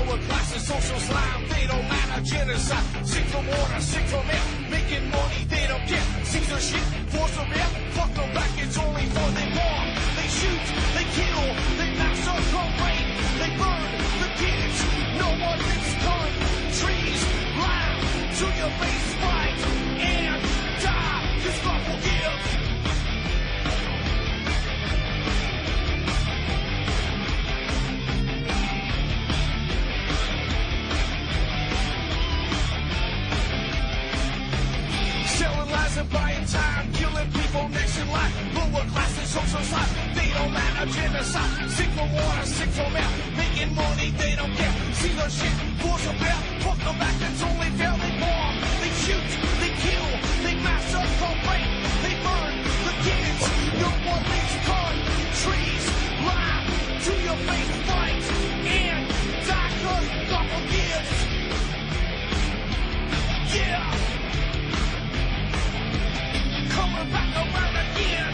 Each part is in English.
lower classes, social slime, they don't matter, genocide. Sick from water, sick from air, making money, they don't care. Caesar shit, force of air, fuck them back, it's only for they war. They shoot, they kill, they massacre, rape, they burn the kids. No one lives current. Trees, laugh to your face, fight, and die, cause God will give. Selling lies and buying time, killing people next in line. Lower classes, social slime, they don't matter, genocide. Sick from water, sick from air, making money, they don't care. See the shit, force of air, fuck them back, it's only fair. They bomb, they shoot, they kill, they massacre, rape, they burn the kids. No one leaves countries, lie to your face, fight, and die, cause God forgives. Yeah. Coming back around again.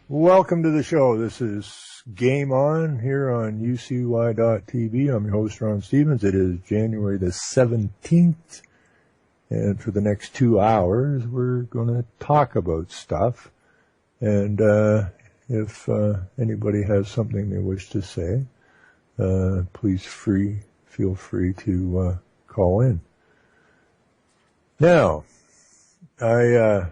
Welcome to the show. This is Game On here on UCY.TV. I'm your host, Ron Stevens. It is January the 17th, and for the next 2 hours, we're going to talk about stuff. And if anybody has something they wish to say, please feel free to call in. Now, I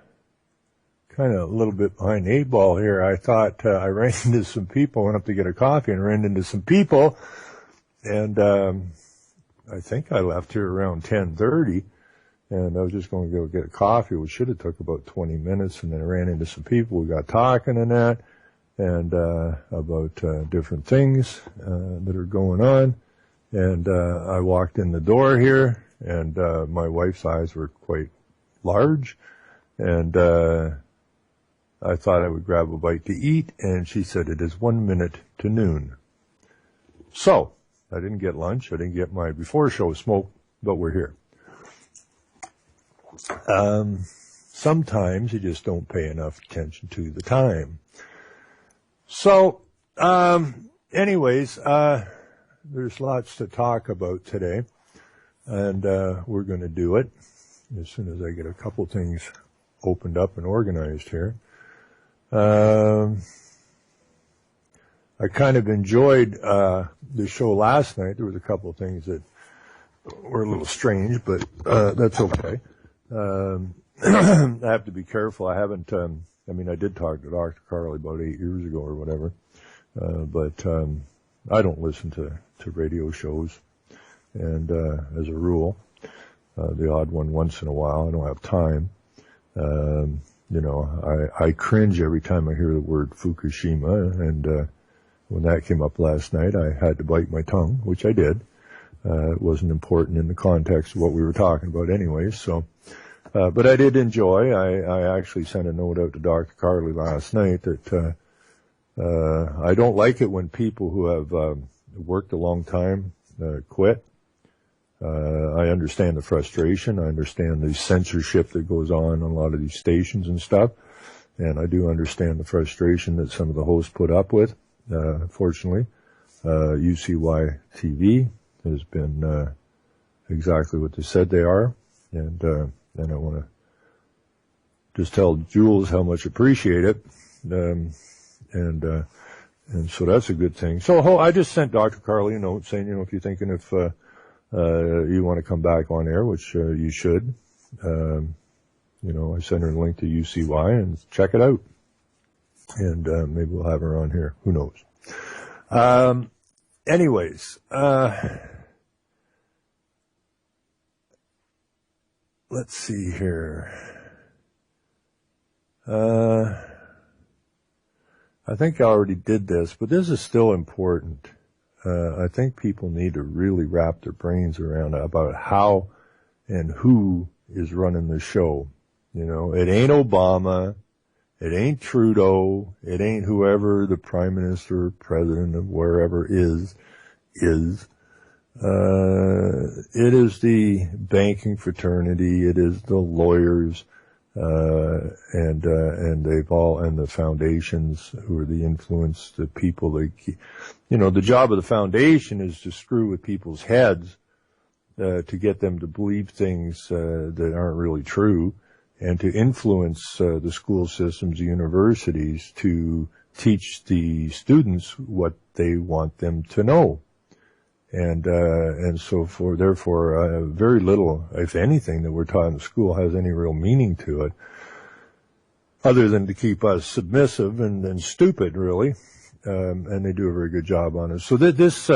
kind of a little bit behind the 8 ball here. I thought I ran into some people, went up to get a coffee and ran into some people, and I think I left here around 10:30, and I was just going to go get a coffee, which should have took about 20 minutes, and then I ran into some people. We got talking and that, and about different things that are going on, and I walked in the door here, and my wife's eyes were quite large, and I thought I would grab a bite to eat, and she said it is 1 minute to noon. So, I didn't get lunch, I didn't get my before show smoke, but we're here. Sometimes you just don't pay enough attention to the time. So, anyways, there's lots to talk about today, and we're going to do it as soon as I get a couple things opened up and organized here. I kind of enjoyed the show last night. There was a couple of things that were a little strange, but that's okay. I have to be careful. I haven't, I did talk to Dr. Carly about 8 years ago or whatever, but I don't listen to radio shows, and as a rule, the odd one once in a while. I don't have time. I cringe every time I hear the word Fukushima, and when that came up last night, I had to bite my tongue, which I did. It wasn't important in the context of what we were talking about anyways, so, but I did enjoy. I actually sent a note out to Dr. Carly last night that, I don't like it when people who have, worked a long time, quit. I understand the frustration. I understand the censorship that goes on a lot of these stations and stuff. And I do understand the frustration that some of the hosts put up with. Fortunately, UCY TV has been exactly what they said they are. And I want to just tell Jules how much I appreciate it. And so that's a good thing. So I just sent Dr. Carly a note saying, if you're thinking if you want to come back on air, which you should. I sent her a link to UCY and check it out. And maybe we'll have her on here. Who knows? Anyways, let's see here. I think I already did this, but this is still important. I think people need to really wrap their brains around about how and who is running the show. You know, it ain't Obama, it ain't Trudeau, it ain't whoever the prime minister or president of wherever is. It is the banking fraternity, it is the lawyers, and the foundations who are the influence, the people that keep, you know, the job of the foundation is to screw with people's heads, to get them to believe things, that aren't really true, and to influence, the school systems, the universities to teach the students what they want them to know. And so therefore, very little, if anything, that we're taught in school has any real meaning to it, other than to keep us submissive and stupid, really. And they do a very good job on it. So this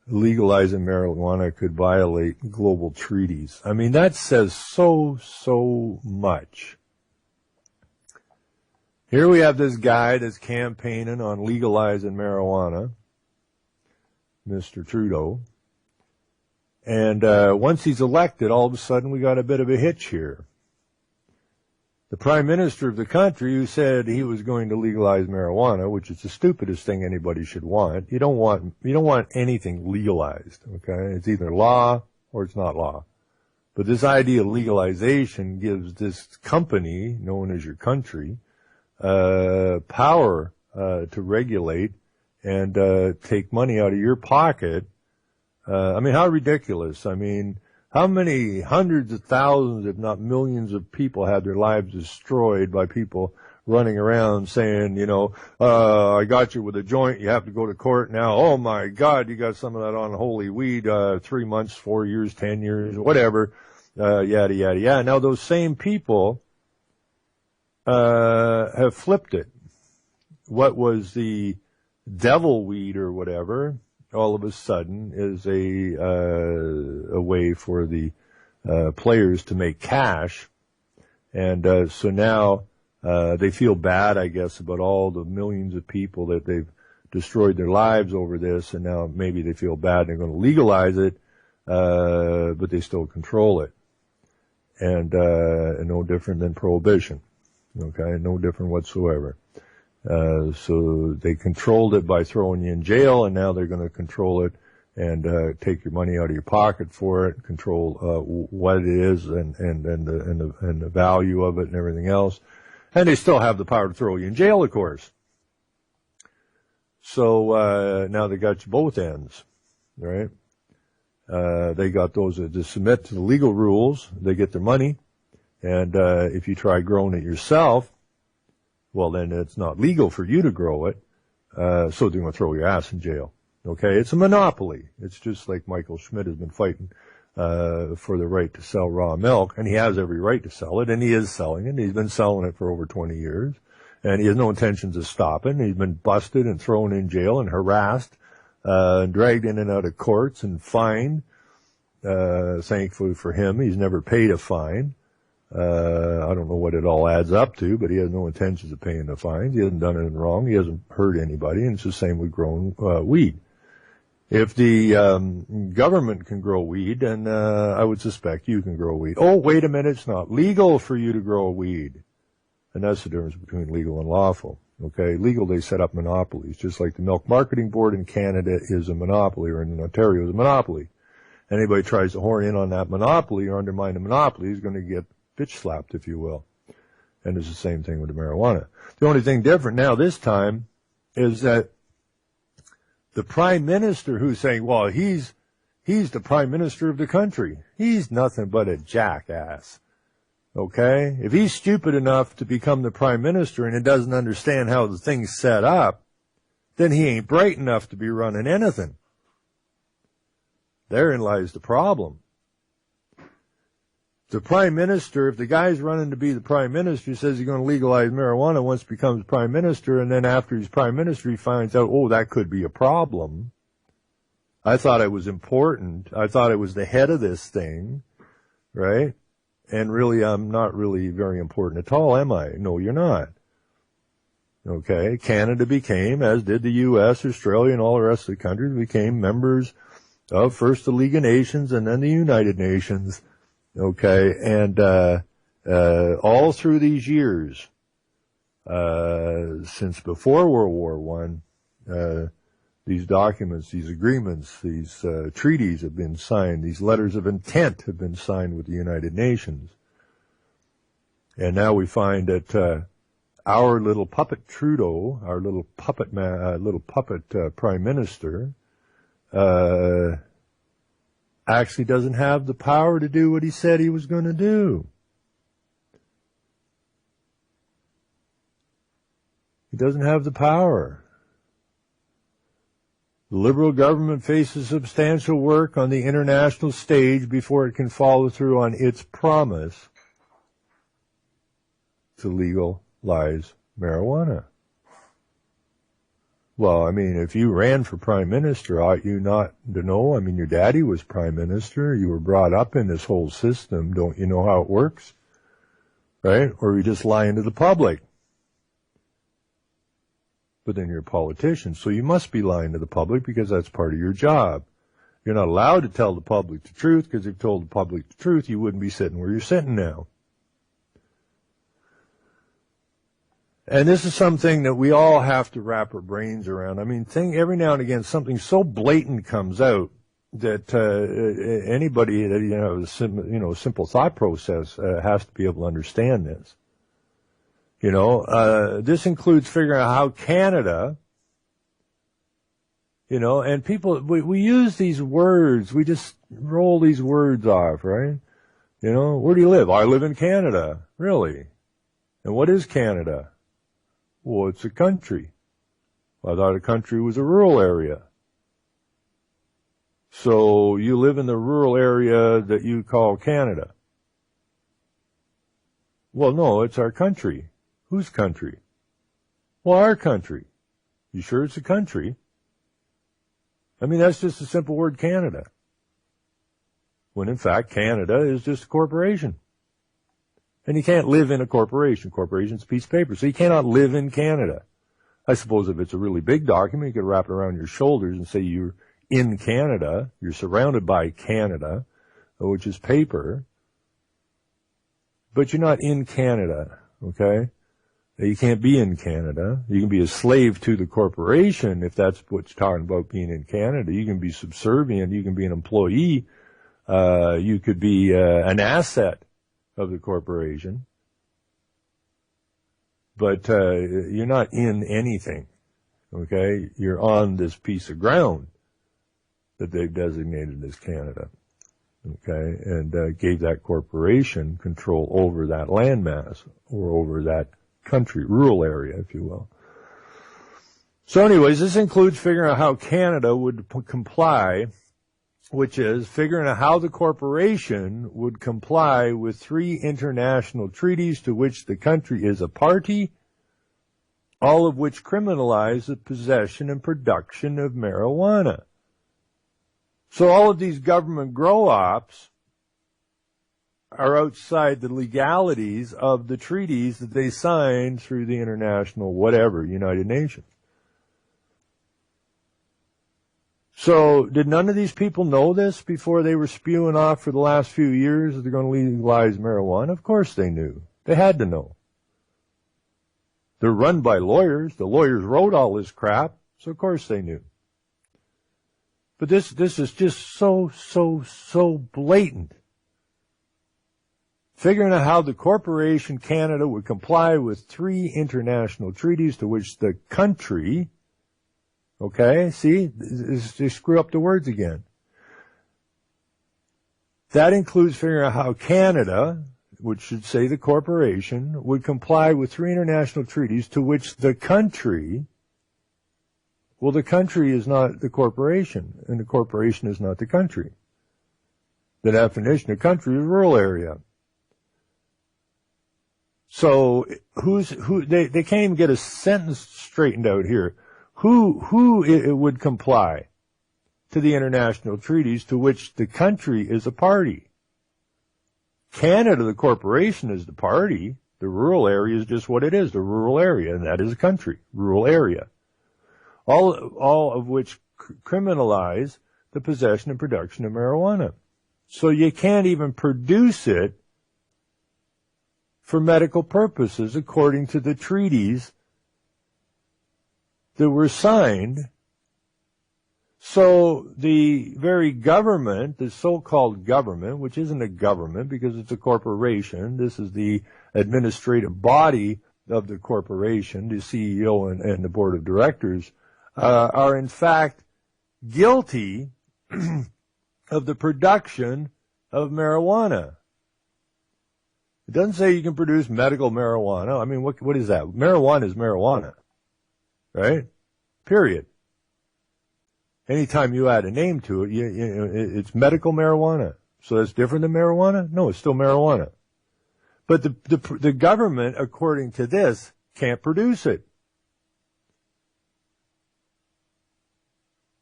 legalizing marijuana could violate global treaties. I mean, that says so much. Here we have this guy that's campaigning on legalizing marijuana, Mr. Trudeau. And once he's elected, all of a sudden we got a bit of a hitch here. The prime minister of the country, who said he was going to legalize marijuana, which is the stupidest thing anybody should want. You don't want anything legalized, okay? It's either law or it's not law. But this idea of legalization gives this company, known as your country, power to regulate and take money out of your pocket. I mean, how ridiculous. I mean, how many hundreds of thousands, if not millions of people had their lives destroyed by people running around saying, you know, I got you with a joint, you have to go to court now. Oh my God, you got some of that unholy weed, 3 months, 4 years, 10 years, whatever, yada, yada, yada. Now those same people have flipped it. What was the devil weed or whatever, all of a sudden is a way for the players to make cash. And so now they feel bad, I guess, about all the millions of people that they've destroyed their lives over this, and now maybe they feel bad and they're going to legalize it, but they still control it. And no different than prohibition. Okay, no different whatsoever. So they controlled it by throwing you in jail, and now they're going to control it and take your money out of your pocket for it, control what it is and the value of it and everything else. And they still have the power to throw you in jail, of course. So now they got you both ends, right? They got those that submit to the legal rules, they get their money, and if you try growing it yourself, well, then it's not legal for you to grow it, so they're going to throw your ass in jail. Okay, it's a monopoly. It's just like Michael Schmidt has been fighting for the right to sell raw milk, and he has every right to sell it, and he is selling it. He's been selling it for over 20 years, and he has no intentions of stopping. He's been busted and thrown in jail and harassed, and dragged in and out of courts and fined. Thankfully for him, he's never paid a fine. I don't know what it all adds up to, but he has no intentions of paying the fines. He hasn't done anything wrong. He hasn't hurt anybody, and it's the same with growing weed. If the government can grow weed, then I would suspect you can grow weed. Oh, wait a minute, it's not legal for you to grow weed. And that's the difference between legal and lawful. Okay, legal, they set up monopolies, just like the Milk Marketing Board in Canada is a monopoly, or in Ontario is a monopoly. Anybody tries to horn in on that monopoly or undermine the monopoly is going to get bitch slapped, if you will. And it's the same thing with the marijuana. The only thing different now this time is that the prime minister who's saying, well, he's the prime minister of the country. He's nothing but a jackass. Okay? If he's stupid enough to become the prime minister and he doesn't understand how the thing's set up, then he ain't bright enough to be running anything. Therein lies the problem. The prime minister, if the guy's running to be the prime minister, says he's going to legalize marijuana once he becomes prime minister, and then after he's prime minister, he finds out, oh, that could be a problem. I thought it was important. I thought it was the head of this thing, right? And really, I'm not really very important at all, am I? No, you're not. Okay, Canada became, as did the U.S., Australia, and all the rest of the countries, became members of first the League of Nations and then the United Nations. Okay, and all through these years, since before World War I, these documents, these agreements, these treaties have been signed, these letters of intent have been signed with the United Nations. And now we find that our little puppet Trudeau, our little puppet prime minister, actually doesn't have the power to do what he said he was going to do. He doesn't have the power. The Liberal government faces substantial work on the international stage before it can follow through on its promise to legalize marijuana. Well, I mean, if you ran for prime minister, ought you not to know? I mean, your daddy was prime minister. You were brought up in this whole system. Don't you know how it works? Right? Or are you just lying to the public? But then you're a politician, so you must be lying to the public because that's part of your job. You're not allowed to tell the public the truth, because if you told the public the truth, you wouldn't be sitting where you're sitting now. And this is something that we all have to wrap our brains around. I mean, every now and again something so blatant comes out that anybody that simple thought process has to be able to understand this. This includes figuring out how Canada, and people, we use these words, we just roll these words off, right? Where do you live? I live in Canada. Really? And what is Canada? Well, it's a country. I thought a country was a rural area. So you live in the rural area that you call Canada. Well, no, it's our country. Whose country? Well, our country. You sure it's a country? I mean, that's just a simple word, Canada. When in fact, Canada is just a corporation. And you can't live in a corporation. Corporation's a piece of paper. So you cannot live in Canada. I suppose if it's a really big document, you could wrap it around your shoulders and say you're in Canada. You're surrounded by Canada, which is paper. But you're not in Canada, okay? You can't be in Canada. You can be a slave to the corporation if that's what you're talking about being in Canada. You can be subservient. You can be an employee. You could be an asset of the corporation. But you're not in anything, okay? You're on this piece of ground that they've designated as Canada, okay? And gave that corporation control over that landmass or over that country, rural area, if you will. So anyways, this includes figuring out how Canada would comply, which is figuring out how the corporation would comply with 3 international treaties to which the country is a party, all of which criminalize the possession and production of marijuana. So all of these government grow-ops are outside the legalities of the treaties that they signed through the international whatever, United Nations. So did none of these people know this before they were spewing off for the last few years that they're going to legalize marijuana? Of course they knew. They had to know. They're run by lawyers. The lawyers wrote all this crap, so of course they knew. But this is just so blatant. Figuring out how the corporation Canada would comply with 3 international treaties to which the country, okay, see, they screw up the words again. That includes figuring out how Canada, which should say the corporation, would comply with 3 international treaties to which the country, well, the country is not the corporation, and the corporation is not the country. The definition of country is rural area. So they can't even get a sentence straightened out here. Who it would comply to the international treaties to which the country is a party? Canada, the corporation, is the party. The rural area is just what it is, the rural area, and that is a country, rural area. All of which criminalize the possession and production of marijuana. So you can't even produce it for medical purposes according to the treaties that were signed. So the very government, the so-called government, which isn't a government because it's a corporation, this is the administrative body of the corporation, the CEO and the board of directors, are in fact guilty of the production of marijuana. It doesn't say you can produce medical marijuana. I mean, what is that? Marijuana is marijuana, right? Period. Anytime you add a name to it, it's medical marijuana. So that's different than marijuana? No, it's still marijuana. But the government, according to this, can't produce it.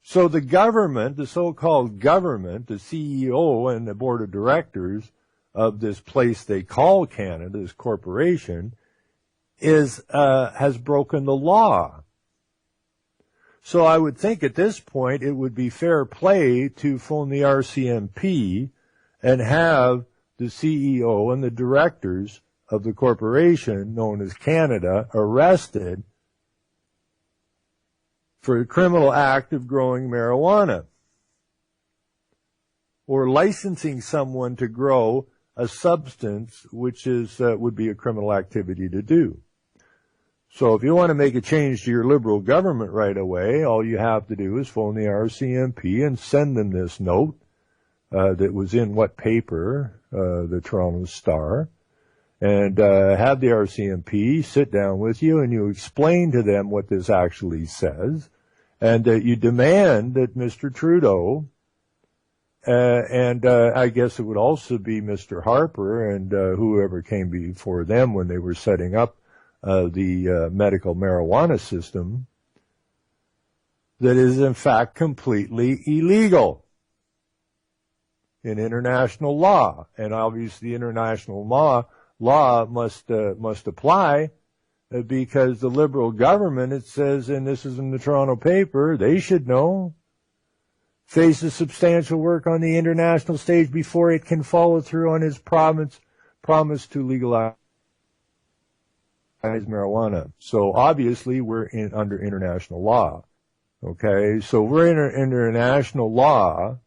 So the government, the so-called government, the CEO and the board of directors of this place they call Canada, this corporation, has broken the law. So I would think at this point it would be fair play to phone the RCMP and have the CEO and the directors of the corporation known as Canada arrested for a criminal act of growing marijuana or licensing someone to grow a substance which would be a criminal activity to do. So if you want to make a change to your Liberal government right away, all you have to do is phone the RCMP and send them this note that was in what paper? The Toronto Star. And have the RCMP sit down with you and you explain to them what this actually says, and that you demand that Mr. Trudeau and I guess it would also be Mr. Harper and whoever came before them when they were setting up the medical marijuana system, that is in fact completely illegal in international law. And obviously international law must apply because the Liberal government, it says, and this is in the Toronto paper, they should know, faces substantial work on the international stage before it can follow through on its promise to legalize marijuana. So obviously we're under international law. Okay, so we're in international law,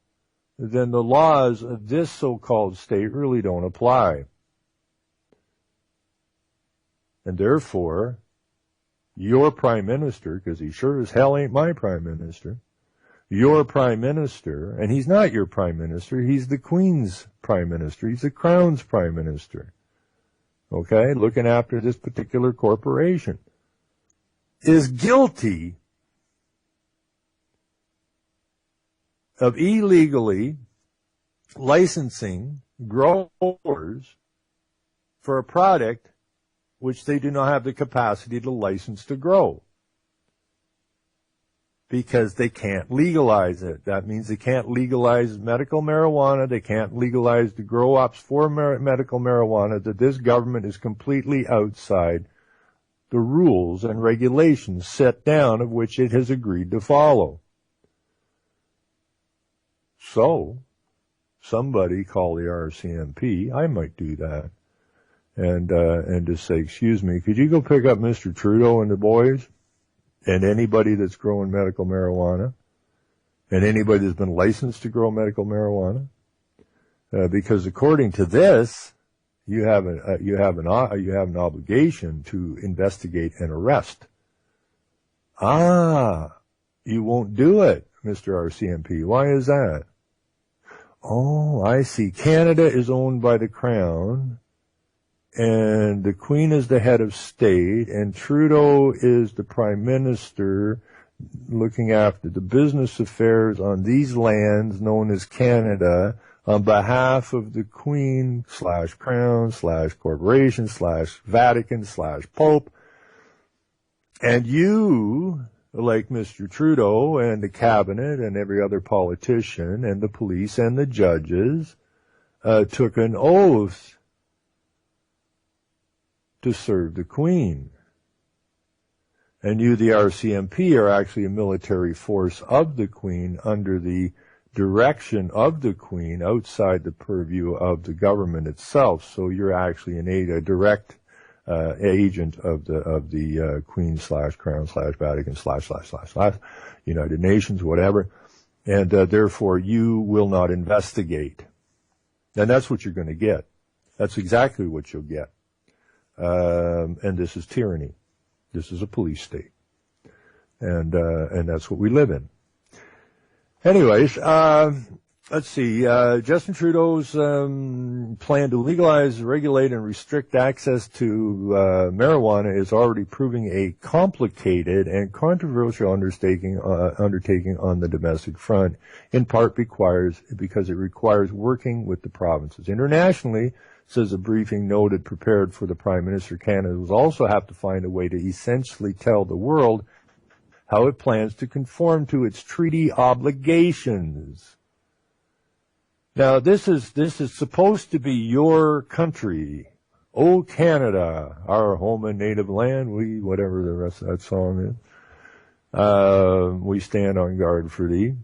then the laws of this so-called state really don't apply. And therefore, your prime minister, because he sure as hell ain't my prime minister, your prime minister, and he's not your prime minister, he's the Queen's prime minister, he's the Crown's prime minister, okay, looking after this particular corporation, is guilty of illegally licensing growers for a product which they do not have the capacity to license to grow, because they can't legalize it. That means they can't legalize medical marijuana, they can't legalize the grow-ups for medical marijuana, that this government is completely outside the rules and regulations set down of which it has agreed to follow. So, somebody call the RCMP, I might do that, and just say, excuse me, could you go pick up Mr. Trudeau and the boys, and anybody that's growing medical marijuana, and anybody that's been licensed to grow medical marijuana, because according to this, you have an obligation to investigate and arrest. You won't do it, Mr. RCMP. Why is that? Oh, I see. Canada is owned by the Crown, and the Queen is the head of state, and Trudeau is the Prime Minister looking after the business affairs on these lands known as Canada on behalf of the Queen / Crown / Corporation / Vatican / Pope. And you, like Mr. Trudeau and the cabinet and every other politician and the police and the judges, took an oath to serve the Queen. And you, the RCMP, are actually a military force of the Queen under the direction of the Queen outside the purview of the government itself. So you're actually a direct agent of the Queen / Crown / Vatican / United Nations, whatever. And therefore you will not investigate. And that's what you're going to get. That's exactly what you'll get. And this is tyranny. This is a police state. And that's what we live in. Anyways, let's see. Justin Trudeau's plan to legalize, regulate, and restrict access to marijuana is already proving a complicated and controversial undertaking on the domestic front, in part because it requires working with the provinces. Internationally, says a briefing noted prepared for the Prime Minister, Canada will also have to find a way to essentially tell the world how it plans to conform to its treaty obligations. Now, this is supposed to be your country. Oh, Canada, our home and native land, whatever the rest of that song is. We stand on guard for thee.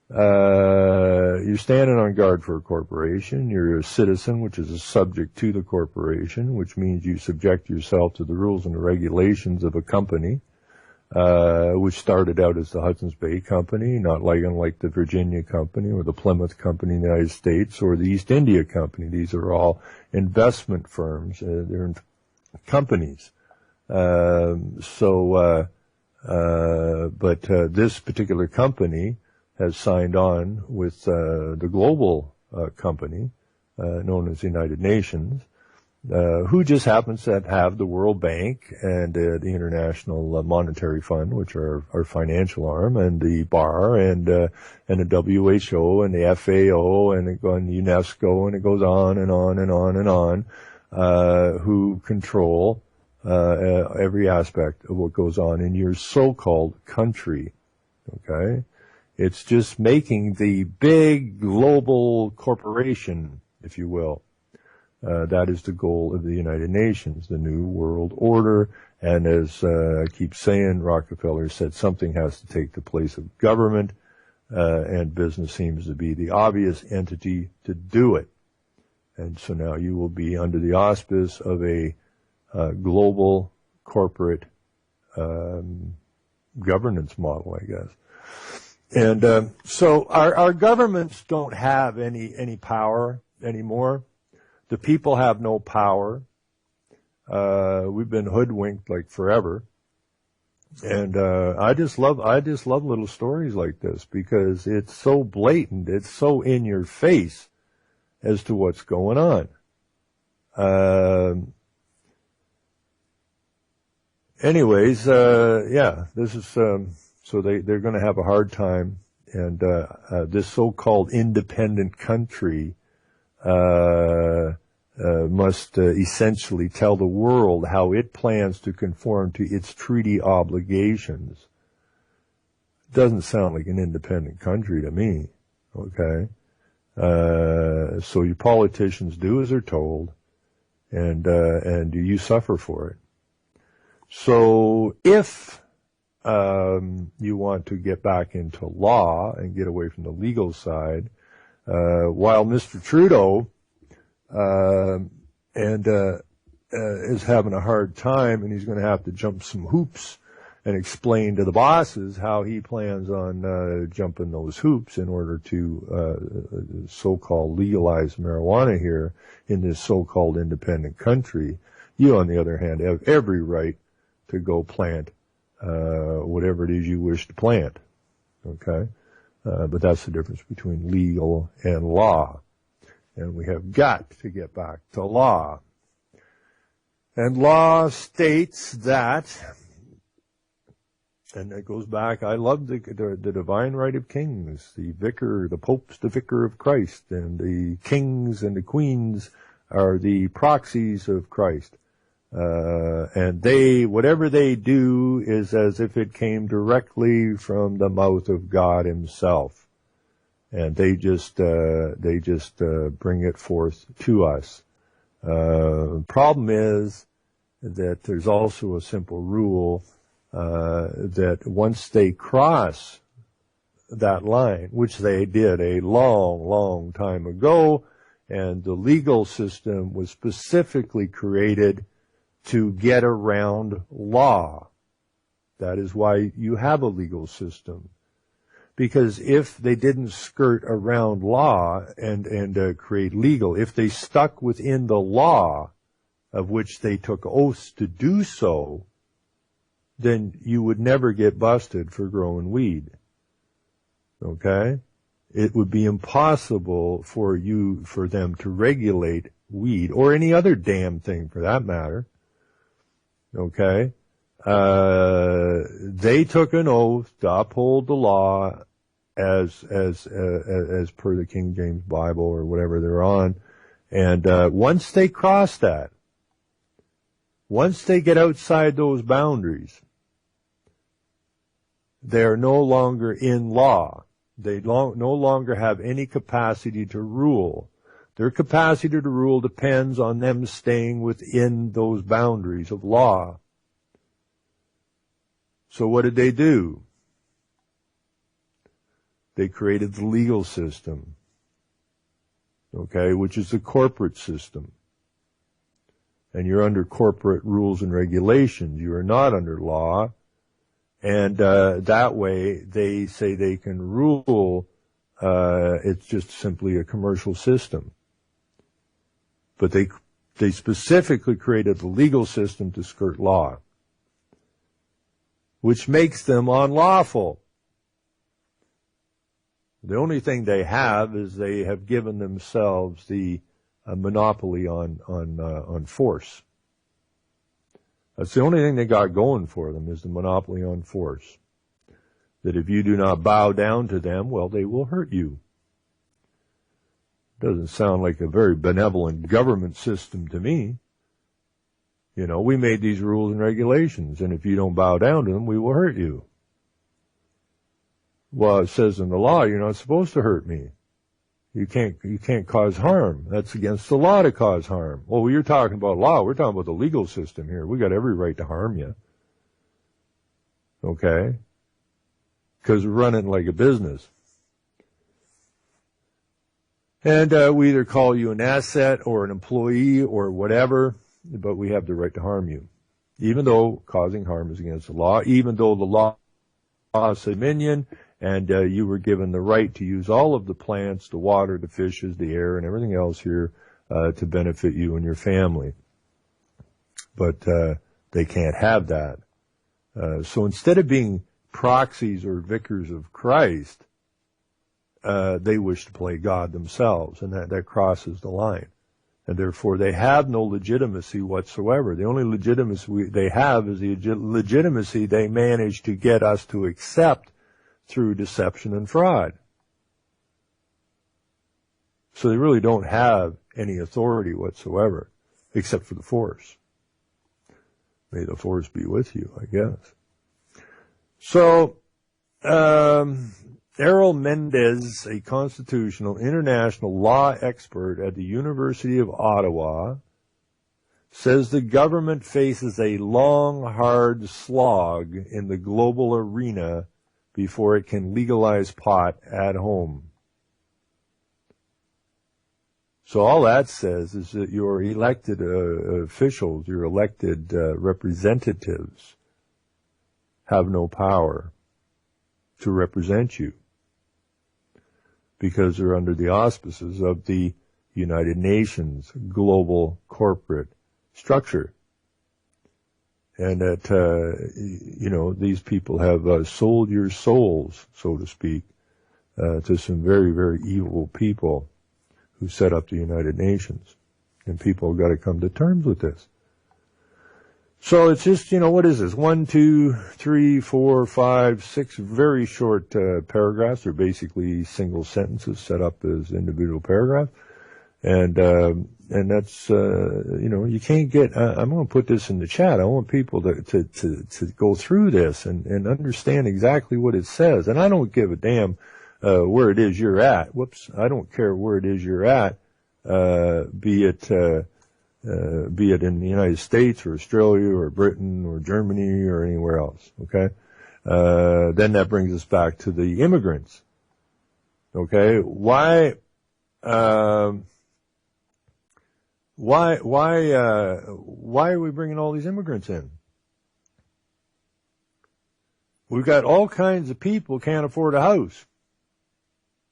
You're standing on guard for a corporation. You're a citizen, which is a subject to the corporation, which means you subject yourself to the rules and the regulations of a company, which started out as the Hudson's Bay Company, not unlike the Virginia Company or the Plymouth Company in the United States or the East India Company. These are all investment firms. They're companies. But this particular company has signed on with the global company known as the United Nations, who just happens to have the World Bank and the International Monetary Fund, which are our financial arm, and the BAR and the WHO and the FAO and UNESCO, and it goes on and on and on and on, who control every aspect of what goes on in your so-called country. Okay? It's just making the big global corporation, if you will. That is the goal of the United Nations, the New World Order. And as I keep saying, Rockefeller said something has to take the place of government, and business seems to be the obvious entity to do it. And so now you will be under the auspice of a global corporate governance model, I guess. And so our governments don't have any power anymore. The people have no power. We've been hoodwinked like forever. And I just love little stories like this because it's so blatant, it's so in your face as to what's going on. Anyways, this is so they're going to have a hard time, and this so-called independent country must essentially tell the world how it plans to conform to its treaty obligations. Doesn't sound like an independent country to me. Okay, so you politicians do as they're told, and you suffer for it. So if you want to get back into law and get away from the legal side, while Mr. Trudeau is having a hard time, and he's going to have to jump some hoops and explain to the bosses how he plans on jumping those hoops in order to so-called legalize marijuana here in this so-called independent country. You, on the other hand, have every right to go plant whatever it is you wish to plant. Okay? But that's the difference between legal and law. And we have got to get back to law. And law states that, and it goes back, I love the divine right of kings. The Pope's the vicar of Christ, and the kings and the queens are the proxies of Christ. And whatever they do is as if it came directly from the mouth of God himself. And they just bring it forth to us. Problem is, that there's also a simple rule that once they cross that line, which they did a long, long time ago, and the legal system was specifically created to get around law. That is why you have a legal system. Because if they didn't skirt around law and create legal, if they stuck within the law of which they took oaths to do so, then you would never get busted for growing weed. Okay? It would be impossible for them to regulate weed, or any other damn thing for that matter. Okay? They took an oath to uphold the law as per the King James Bible or whatever they're on. And once they cross that, once they get outside those boundaries, they are no longer in law. They no longer have any capacity to rule. Their capacity to rule depends on them staying within those boundaries of law. So what did they do? They created the legal system, okay, which is the corporate system. And you're under corporate rules and regulations. You are not under law. And that way, they say they can rule. It's just simply a commercial system. But they specifically created the legal system to skirt law, which makes them unlawful. The only thing they have is they have given themselves the monopoly on force. That's the only thing they got going for them, is the monopoly on force. That if you do not bow down to them, well, they will hurt you. Doesn't sound like a very benevolent government system to me. You know, we made these rules and regulations, and if you don't bow down to them, we will hurt you. Well, it says in the law, you're not supposed to hurt me. You can't cause harm. That's against the law to cause harm. Well, you're talking about law. We're talking about the legal system here. We got every right to harm you. Okay? Because we're running like a business. And we either call you an asset or an employee or whatever, but we have the right to harm you. Even though causing harm is against the law, even though the law is dominion, and you were given the right to use all of the plants, the water, the fishes, the air, and everything else here to benefit you and your family. But they can't have that. So instead of being proxies or vicars of Christ, they wish to play God themselves, and that crosses the line. And therefore they have no legitimacy whatsoever. The only legitimacy they have is the legitimacy they manage to get us to accept through deception and fraud. So they really don't have any authority whatsoever, except for the force. May the force be with you, I guess. So, Errol Mendez, a constitutional international law expert at the University of Ottawa, says the government faces a long, hard slog in the global arena before it can legalize pot at home. So all that says is that your elected officials, your elected representatives, have no power to represent you, because they're under the auspices of the United Nations global corporate structure. And that, these people have sold your souls, so to speak, to some very, very evil people who set up the United Nations. And people have got to come to terms with this. So it's just, what is this? 1, 2, 3, 4, 5, 6 very short paragraphs. They're basically single sentences set up as individual paragraphs. And that's, you can't get, I'm going to put this in the chat. I want people to go through this and understand exactly what it says. And I don't give a damn, where it is you're at. I don't care where it is you're at, be it, be it in the United States or Australia or Britain or Germany or anywhere else, okay? Then that brings us back to the immigrants, okay? Why are we bringing all these immigrants in? We've got all kinds of people can't afford a house.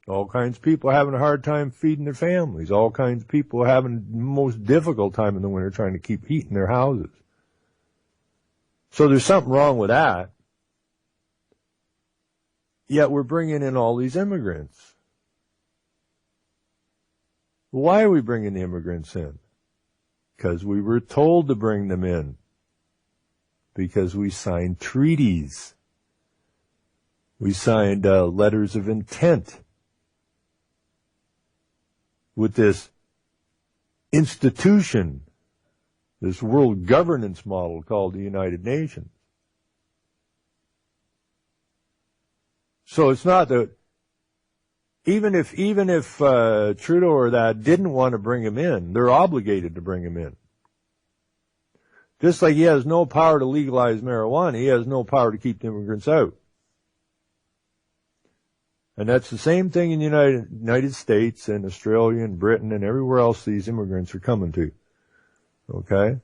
All kinds of people having a hard time feeding their families. All kinds of people having the most difficult time in the winter trying to keep heat in their houses. So there's something wrong with that. Yet we're bringing in all these immigrants. Why are we bringing the immigrants in? Because we were told to bring them in. Because we signed treaties. We signed letters of intent with this institution, this world governance model called the United Nations. So it's not that even if Trudeau or that didn't want to bring him in, they're obligated to bring him in. Just like he has no power to legalize marijuana, he has no power to keep the immigrants out. And that's the same thing in the United States and Australia and Britain and everywhere else these immigrants are coming to. Okay?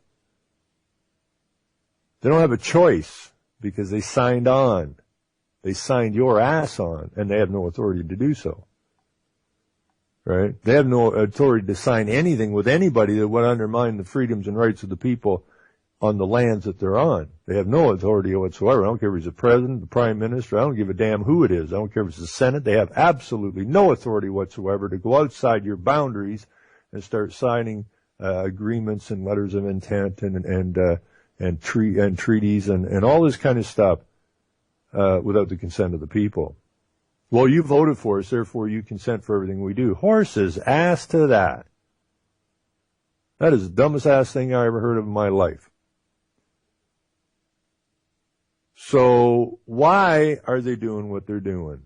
They don't have a choice because they signed on. They signed your ass on, and they have no authority to do so. Right? They have no authority to sign anything with anybody that would undermine the freedoms and rights of the people on the lands that they're on. They have no authority whatsoever. I don't care if he's the president, the prime minister. I don't give a damn who it is. I don't care if it's the Senate. They have absolutely no authority whatsoever to go outside your boundaries and start signing agreements and letters of intent and treaties and all this kind of stuff without the consent of the people. Well, you voted for us, therefore you consent for everything we do. Horses ass to that. That is the dumbest ass thing I ever heard of in my life. So why are they doing what they're doing?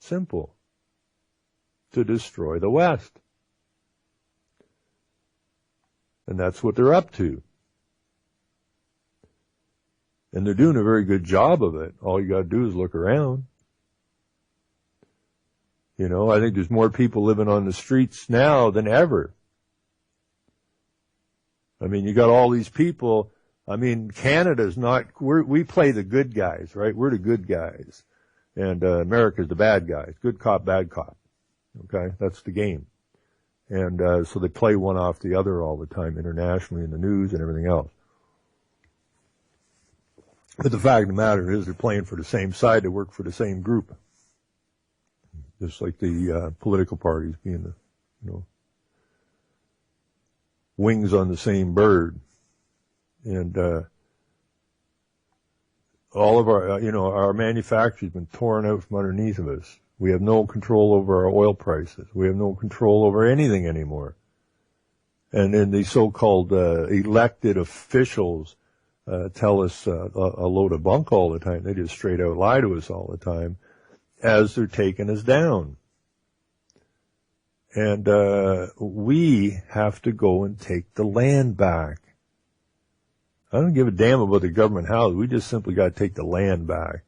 Simple. To destroy the West. And that's what they're up to. And they're doing a very good job of it. All you gotta do is look around. You know, I think there's more people living on the streets now than ever. I mean, you got all these people. I mean, Canada's not, we play the good guys, right? We're the good guys. And America's the bad guys. Good cop, bad cop. Okay? That's the game. And so they play one off the other all the time internationally in the news and everything else. But the fact of the matter is they're playing for the same side. They work for the same group. Just like the political parties being the, wings on the same bird. And all of our, our manufacturing's been torn out from underneath of us. We have no control over our oil prices. We have no control over anything anymore. And then the so-called elected officials tell us a load of bunk all the time. They just straight out lie to us all the time as they're taking us down. And we have to go and take the land back. I don't give a damn about the government house. We just simply got to take the land back.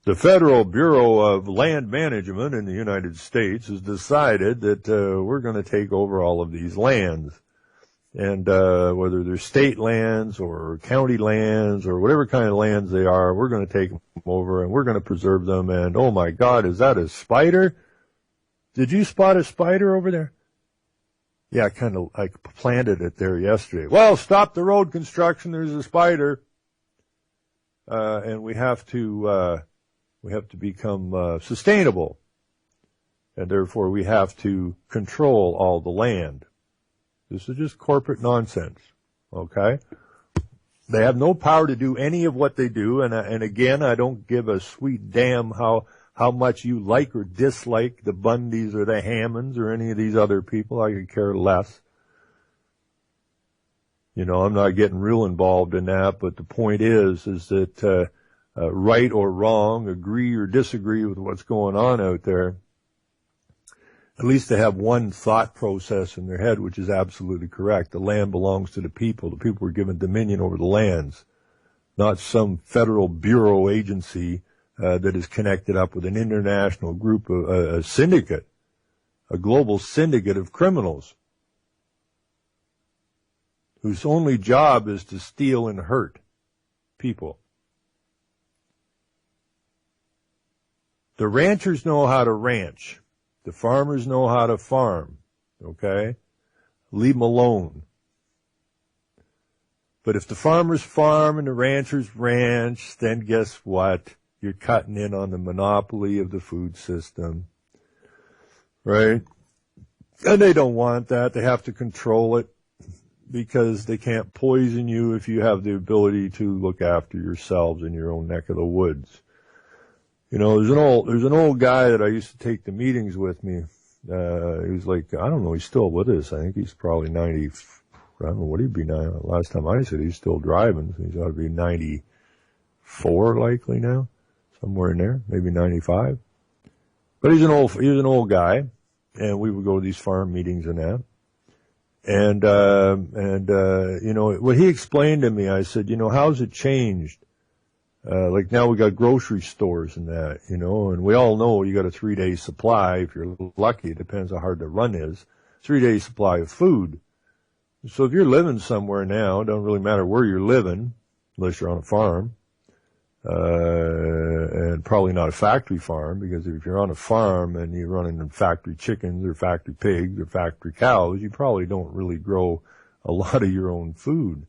The Federal Bureau of Land Management in the United States has decided that we're going to take over all of these lands. And whether they're state lands or county lands or whatever kind of lands they are, we're going to take them over and we're going to preserve them. And oh my God, is that a spider? Did you spot a spider over there? Yeah, I planted it there yesterday. Well, stop the road construction. There's a spider. And we have to become sustainable. And therefore we have to control all the land. This is just corporate nonsense. Okay? They have no power to do any of what they do. And again, I don't give a sweet damn how much you like or dislike the Bundys or the Hammonds or any of these other people. I could care less. I'm not getting real involved in that, but the point is that, right or wrong, agree or disagree with what's going on out there, at least they have one thought process in their head, which is absolutely correct. The land belongs to the people. The people were given dominion over the lands, not some federal bureau agency that is connected up with an international group, a syndicate, a global syndicate of criminals whose only job is to steal and hurt people. The ranchers know how to ranch. The farmers know how to farm. Okay? Leave them alone. But if the farmers farm and the ranchers ranch, then guess what? You're cutting in on the monopoly of the food system. Right? And they don't want that. They have to control it because they can't poison you if you have the ability to look after yourselves in your own neck of the woods. You know, there's an old guy that I used to take the meetings with me. He was like, I don't know, he's still with us. I think he's probably 90, I don't know what he'd be now. Last time I said he's still driving, so he's ought to be 94 likely now. Somewhere in there, maybe 95. But he was an old guy, and we would go to these farm meetings and that. And you know, what he explained to me, I said, you know, how's it changed? Like now we got grocery stores and that, you know, and we all know you got a 3-day supply. If you're lucky, it depends how hard the run is. 3-day supply of food. So if you're living somewhere now, it don't really matter where you're living, unless you're on a farm, and probably not a factory farm, because if you're on a farm and you're running factory chickens or factory pigs or factory cows, you probably don't really grow a lot of your own food.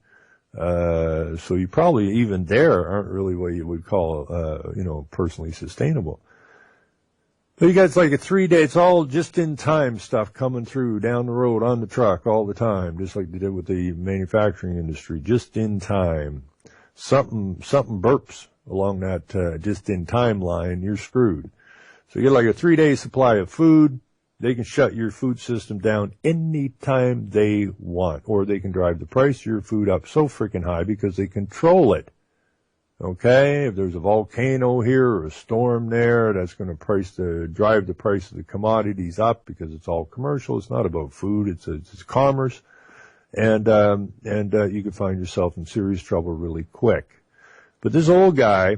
So you probably even there aren't really what you would call, you know, personally sustainable. But you got like a 3-day, it's all just in time stuff coming through down the road on the truck all the time, just like they did with the manufacturing industry, just in time. Something burps along that, just in time line, you're screwed. So you get like a 3-day supply of food. They can shut your food system down anytime they want, or they can drive the price of your food up so freaking high because they control it. Okay? If there's a volcano here or a storm there, that's going to drive the price of the commodities up because it's all commercial. It's not about food. It's commerce. And you can find yourself in serious trouble really quick. But this old guy,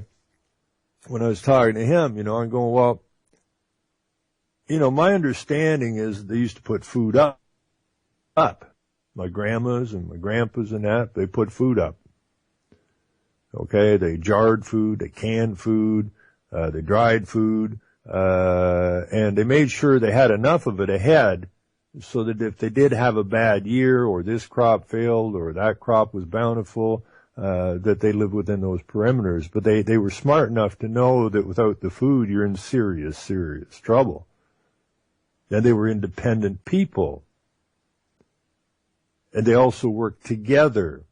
when I was talking to him, you know, I'm going, well, you know, my understanding is they used to put food up. My grandmas and my grandpas and that, they put food up. Okay, they jarred food, they canned food, they dried food, and they made sure they had enough of it ahead so that if they did have a bad year or this crop failed or that crop was bountiful, that they lived within those perimeters. But they were smart enough to know that without the food, you're in serious, serious trouble. And they were independent people. And they also worked together.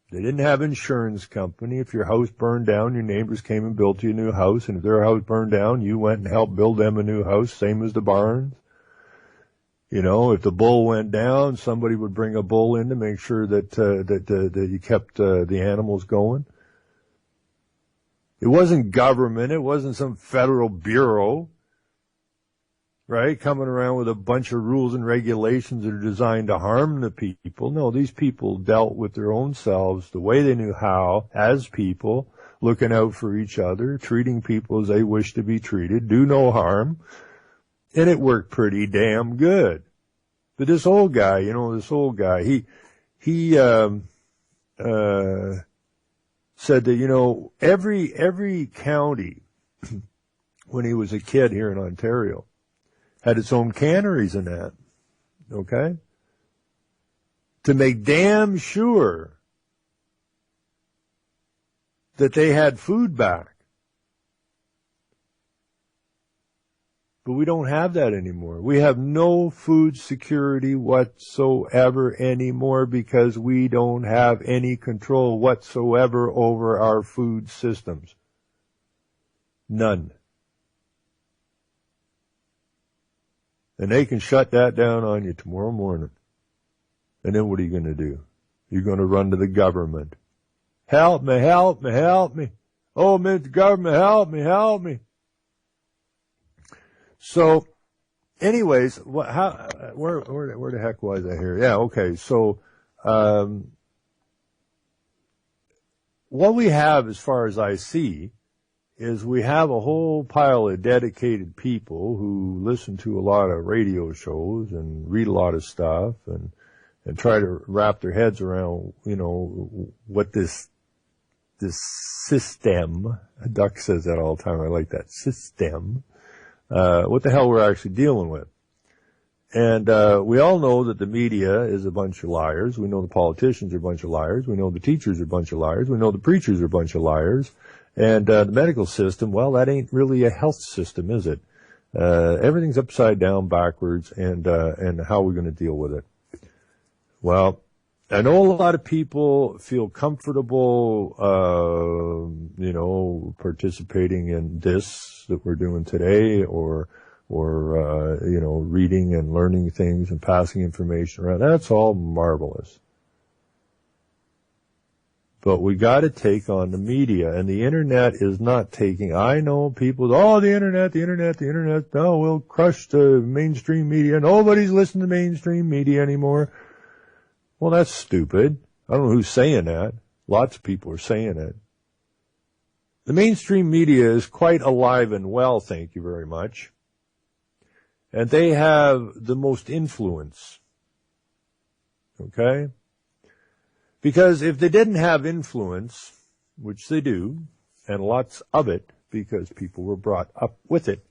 They didn't have insurance company. If your house burned down, your neighbors came and built you a new house. And if their house burned down, you went and helped build them a new house, same as the barns. You know, if the bull went down, somebody would bring a bull in to make sure that you kept the animals going. It wasn't government. It wasn't some federal bureau, right, coming around with a bunch of rules and regulations that are designed to harm the people. No, these people dealt with their own selves the way they knew how, as people, looking out for each other, treating people as they wish to be treated, do no harm. And it worked pretty damn good. But this old guy, he said that, you know, every county, when he was a kid here in Ontario, had its own canneries and that, okay? To make damn sure that they had food back. But we don't have that anymore. We have no food security whatsoever anymore because we don't have any control whatsoever over our food systems. None. And they can shut that down on you tomorrow morning. And then what are you going to do? You're going to run to the government. Help me, help me, help me. Oh, Mr. Government, help me, help me. So, anyways, where the heck was I here? Yeah, okay. So, what we have, as far as I see, is we have a whole pile of dedicated people who listen to a lot of radio shows and read a lot of stuff and try to wrap their heads around, what this system, Duck says that all the time, I like that, system, what the hell we're actually dealing with. And we all know that the media is a bunch of liars. We know the politicians are a bunch of liars. We know the teachers are a bunch of liars. We know the preachers are a bunch of liars. And the medical system, well, that ain't really a health system, is it? Everything's upside down, backwards, and how are we going to deal with it? Well, I know a lot of people feel comfortable, participating in this that we're doing today, or reading and learning things and passing information around. That's all marvelous. But we got to take on the media, and the internet is not taking. I know people, the internet. No, we'll crush the mainstream media. Nobody's listening to mainstream media anymore. Well, that's stupid. I don't know who's saying that. Lots of people are saying it. The mainstream media is quite alive and well, thank you very much. And they have the most influence. Okay? Because if they didn't have influence, which they do, and lots of it, because people were brought up with it,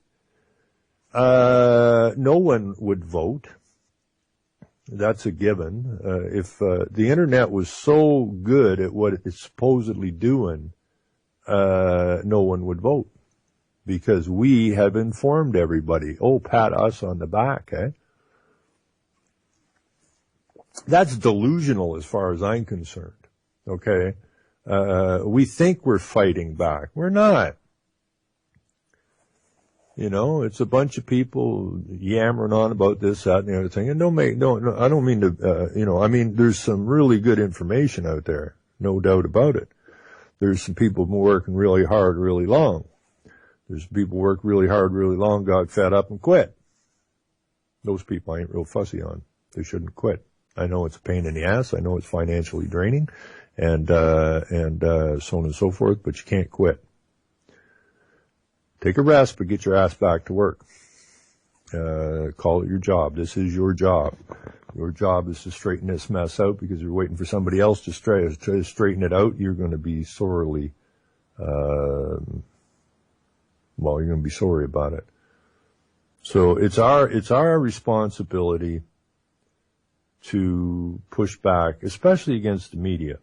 no one would vote. That's a given. If the internet was so good at what it's supposedly doing, no one would vote. Because we have informed everybody. Oh, pat us on the back, eh? That's delusional as far as I'm concerned. Okay? We think we're fighting back. We're not. It's a bunch of people yammering on about this, that, and the other thing. And I don't mean to, there's some really good information out there. No doubt about it. There's some people working really hard, really long. There's people who work really hard, really long, got fed up and quit. Those people I ain't real fussy on. They shouldn't quit. I know it's a pain in the ass. I know it's financially draining and so on and so forth, but you can't quit. Take a rest, but get your ass back to work. Call it your job. This is your job. Your job is to straighten this mess out, because you're waiting for somebody else to straighten it out. You're going to be sorely, you're going to be sorry about it. So it's our responsibility to push back, especially against the media,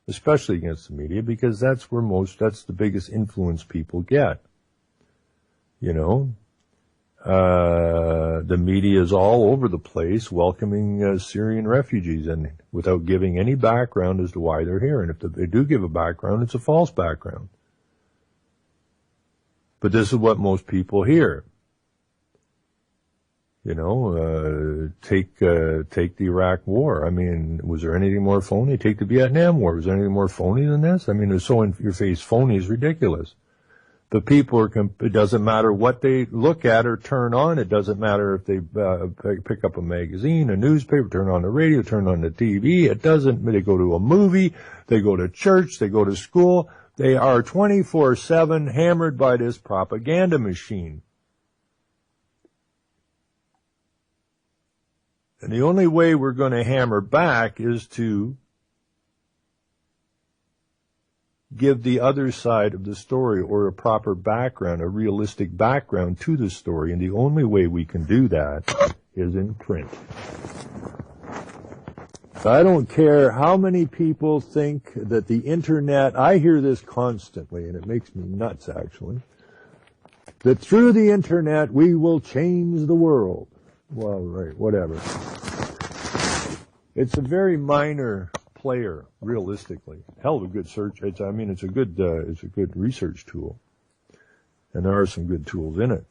because that's the biggest influence people get. The media is all over the place welcoming Syrian refugees, and without giving any background as to why they're here. And if they do give a background, it's a false background. But this is what most people hear. Take the Iraq War. I mean, was there anything more phony? Take the Vietnam War. Was there anything more phony than this? I mean, it's so in your face phony is ridiculous. But people it doesn't matter what they look at or turn on. It doesn't matter if they pick up a magazine, a newspaper, turn on the radio, turn on the TV. They go to a movie, they go to church, they go to school. They are 24/7 hammered by this propaganda machine. And the only way we're going to hammer back is to give the other side of the story, or a proper background, a realistic background to the story. And the only way we can do that is in print. So I don't care how many people think that the internet, I hear this constantly, and it makes me nuts actually, that through the internet we will change the world. Well, right, whatever. It's a very minor player, realistically. Hell of a good search. It's a good research tool, and there are some good tools in it.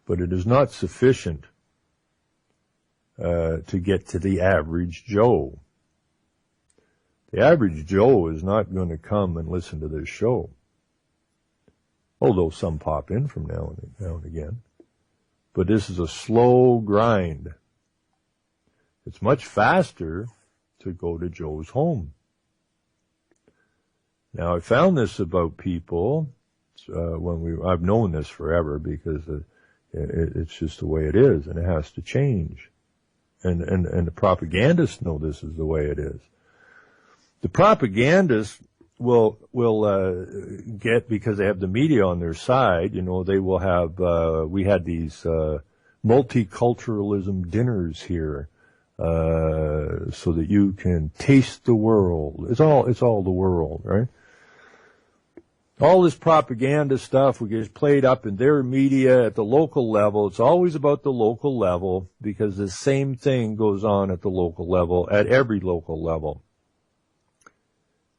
But it is not sufficient to get to the average Joe. The average Joe is not going to come and listen to this show, although some pop in from now and again. but this is a slow grind. It's much faster to go to Joe's home. Now, I found this about people I've known this forever because it's just the way it is, and it has to change. And the propagandists know this is the way it is. The propagandists will get, because they have the media on their side, they will have, we had these, multiculturalism dinners here, so that you can taste the world. It's all the world, right? All this propaganda stuff will get played up in their media at the local level. It's always about the local level, because the same thing goes on at the local level, at every local level.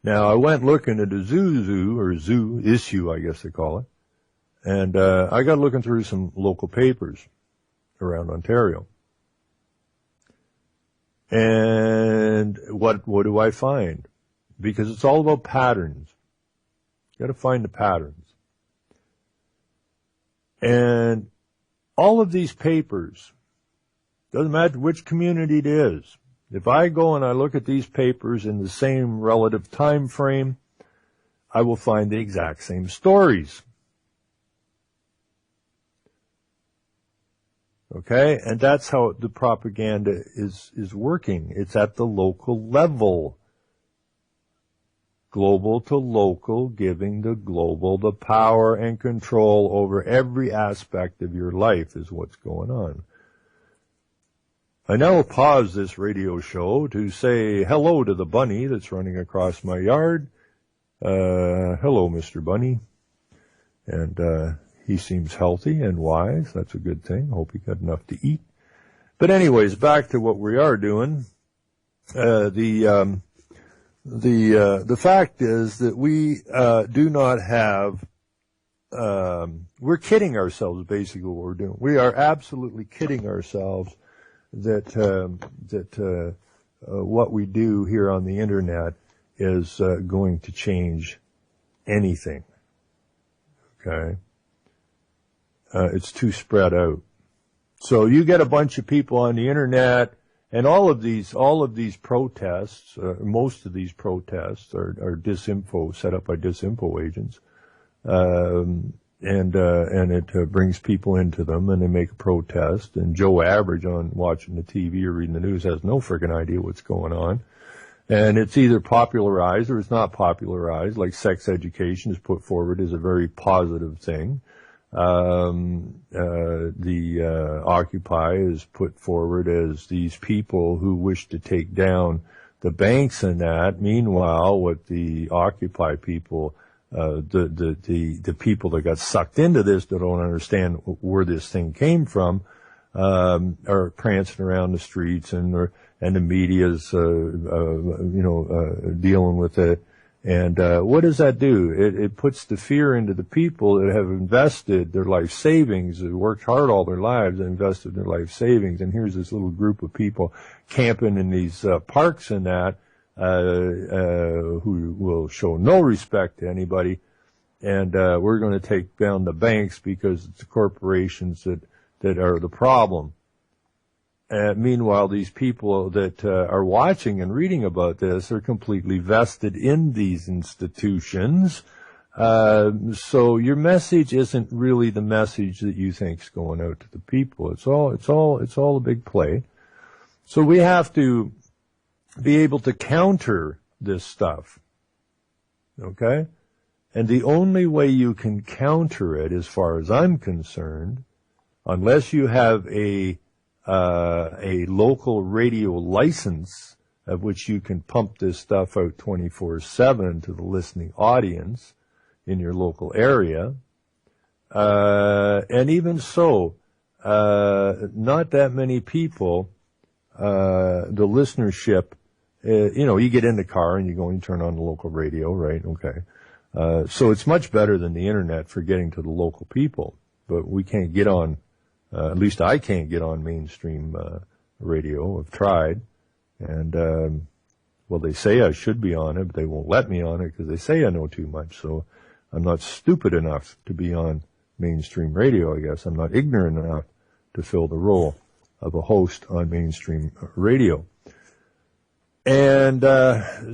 Now, I went looking at a zoo issue, I guess they call it, and I got looking through some local papers around Ontario. And what do I find? Because it's all about patterns. You got to find the patterns. And all of these papers, doesn't matter which community it is, if I go and I look at these papers in the same relative time frame, I will find the exact same stories. Okay? And that's how the propaganda is working. It's at the local level. Global to local, giving the global the power and control over every aspect of your life is what's going on. I now pause this radio show to say hello to the bunny that's running across my yard. Hello, Mr. Bunny. And he seems healthy and wise. That's a good thing. Hope he got enough to eat. But anyways, back to what we are doing. The fact is that we do not have, we're kidding ourselves, basically, what we're doing. We are absolutely kidding ourselves that what we do here on the internet is going to change anything. Okay? It's too spread out. So you get a bunch of people on the internet, and all of these protests, most of these protests are disinfo, set up by disinfo agents, and it brings people into them, and they make a protest. And Joe Average, on watching the TV or reading the news, has no freaking idea what's going on. And it's either popularized or it's not popularized. Like sex education is put forward as a very positive thing. The Occupy is put forward as these people who wish to take down the banks and that. Meanwhile, what the Occupy people, the people that got sucked into this, that don't understand where this thing came from, are prancing around the streets, and the media's, dealing with it. And what does that do? It puts the fear into the people that have invested their life savings, that worked hard all their lives, and invested their life savings. And here's this little group of people camping in these parks and that, who will show no respect to anybody. And we're going to take down the banks because it's the corporations that are the problem. Meanwhile, these people that are watching and reading about this are completely vested in these institutions. So your message isn't really the message that you think's going out to the people. It's all a big play. So we have to be able to counter this stuff. Okay? And the only way you can counter it, as far as I'm concerned, unless you have a local radio license of which you can pump this stuff out 24/7 to the listening audience in your local area. And even so, not that many people, the listenership, you get in the car and you go and turn on the local radio, right? Okay. So it's much better than the internet for getting to the local people, but we can't get on. At least I can't get on mainstream radio. I've tried. And, they say I should be on it, but they won't let me on it because they say I know too much. So I'm not stupid enough to be on mainstream radio, I guess. I'm not ignorant enough to fill the role of a host on mainstream radio. And